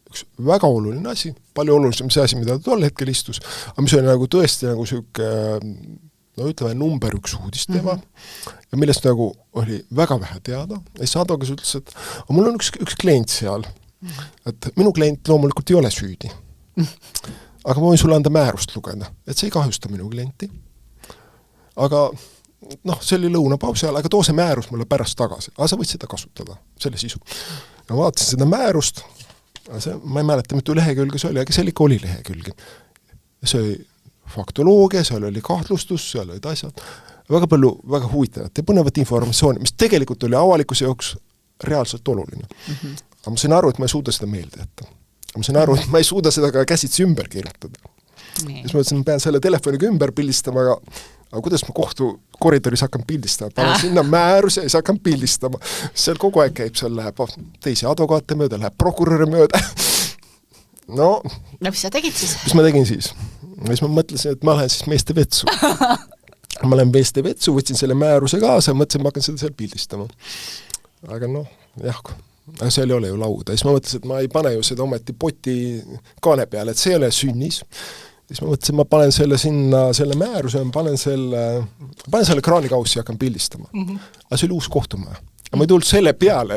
üks väga oluline asi, palju olulisem see asi, mida ta tol hetkel istus, aga mis oli nagu tõesti nagu no ütleme number 1 uudisteema ja millest nagu oli väga vähe teada. Ja siis advokaat ütles, et mul on üks klient seal, et minu klient loomulikult ei ole süüdi. Aga ma võin sulle anda määrust lugeda, et see ei kahjusta minu klienti. Aga see oli lõunapausi ajal, aga too see määrus mulle pärast tagasi. Aga sa võid seda kasutada, selle sisu. Ja vaatasin seda määrust, ma ei mäleta, mitu lehekülge see oli, aga see ikka oli lehekülgi. See oli faktoloogia, seal oli kahtlustus, seal olid asjad. Väga palju, väga huvitavat ja põnevat informatsiooni, mis tegelikult oli avalikkuse jaoks reaalselt oluline. Aga ma sain aru, et ma ei suuda seda meelde jätta. Ma sain aru, et ma ei suuda seda ka käsitsi ümber kirjutada. Siis ma mõtlesin, ma pean selle telefoniga ümber pildistama, aga kuidas ma kohtu koridoris hakkan pildistama? Panen sinna määruse ja siis hakkan pildistama. Seal kogu aeg käib, seal läheb teisi advokaate mööda, läheb prokuröri mööda. No, mis sa tegid siis? Mis ma tegin siis? Siis ma mõtlesin, et ma lähen siis meeste vetsu. Ma lähen meeste vetsu, võtsin selle määruse kaasa ja mõtlesin, ma hakkan seda seal pildistama. Aga jah, aga seal ei ole ju lauda. Siis ma mõtlesin, et ma ei pane ju seda ometi poti kaane peale, et see ei ole sünnis. Siis ma mõtlesin, ma panen selle sinna, selle määruse, panen selle kraanikaussi ja hakkan pildistama. Aga see oli uus kohtumaja. Ja ma ei tulnud selle peale.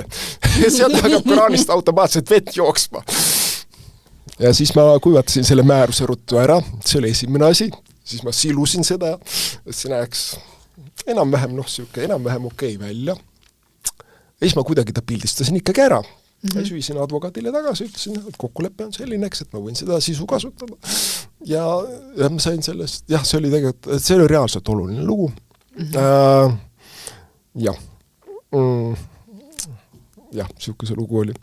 Sealt hakkab kraanist automaatselt vett jooksma. Ja siis ma kuivatasin selle määruse ruttu ära, see oli esimene asi, siis ma silusin seda, et see näeks enam-vähem okei välja. Ja siis ma kuidagi ta pildistasin ikkagi ära. Ja süüsin advokaadile tagasi, ütlesin, et kokkulepe on selline, et ma võin seda sisu kasutada. Ja ma sain sellest, see oli tegelikult, see oli reaalselt oluline lugu. Siuke see lugu oli.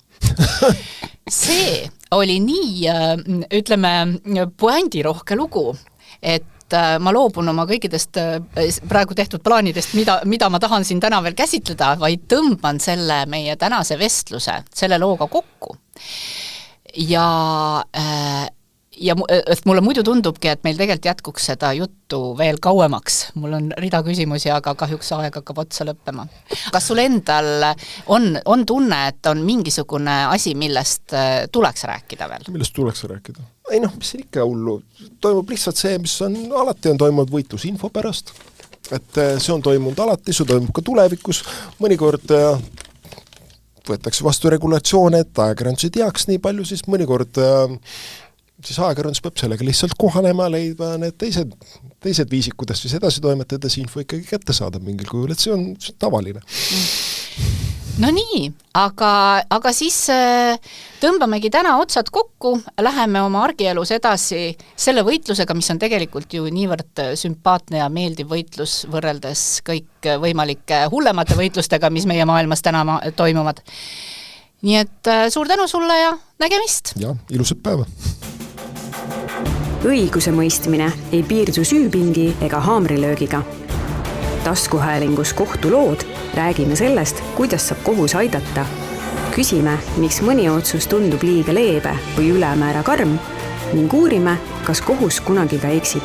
See oli nii, ütleme, puändirohke lugu, et ma loobun oma kõikidest praegu tehtud plaanidest, mida ma tahan siin täna veel käsitleda, vaid tõmban selle meie tänase vestluse selle looga kokku. Ja mulle muidu tundubki, et meil tegelikult jätkuks seda juttu veel kauemaks. Mul on rida küsimusi, aga kahjuks aeg hakkab otsa lõppema. Kas sul endal on tunne, et on mingisugune asi, millest tuleks rääkida veel? Millest tuleks rääkida? Ei mis ikka hullu. Toimub lihtsalt see, mis alati on toimunud võitlus info pärast. Et see on toimunud alati, see toimub ka tulevikus. Mõnikord võetakse vastu regulatsioone, et ajakirjandus ei teaks nii palju, siis mõnikord siis ajakirjandus peab sellega lihtsalt kohanema, leidma need teised viisid, kuidas siis edasi toimetada, see info ikkagi kätte saada mingil kujul, et see on tavaline. No nii, aga siis tõmbamegi täna otsad kokku, läheme oma argielus edasi selle võitlusega, mis on tegelikult ju niivõrd sümpaatne ja meeldiv võitlus võrreldes kõik võimalike hullemate võitlustega, mis meie maailmas täna toimuvad. Nii et suur tänu sulle ja nägemist! Ja, ilusat päeva! Õiguse mõistmine ei piirdu süüpingi ega haamrilöögiga. Taskuhäälingus kohtulood räägime sellest, kuidas saab kohus aidata. Küsime, miks mõni otsus tundub liiga leebe või ülemäära karm ning uurime, kas kohus kunagi ka eksib.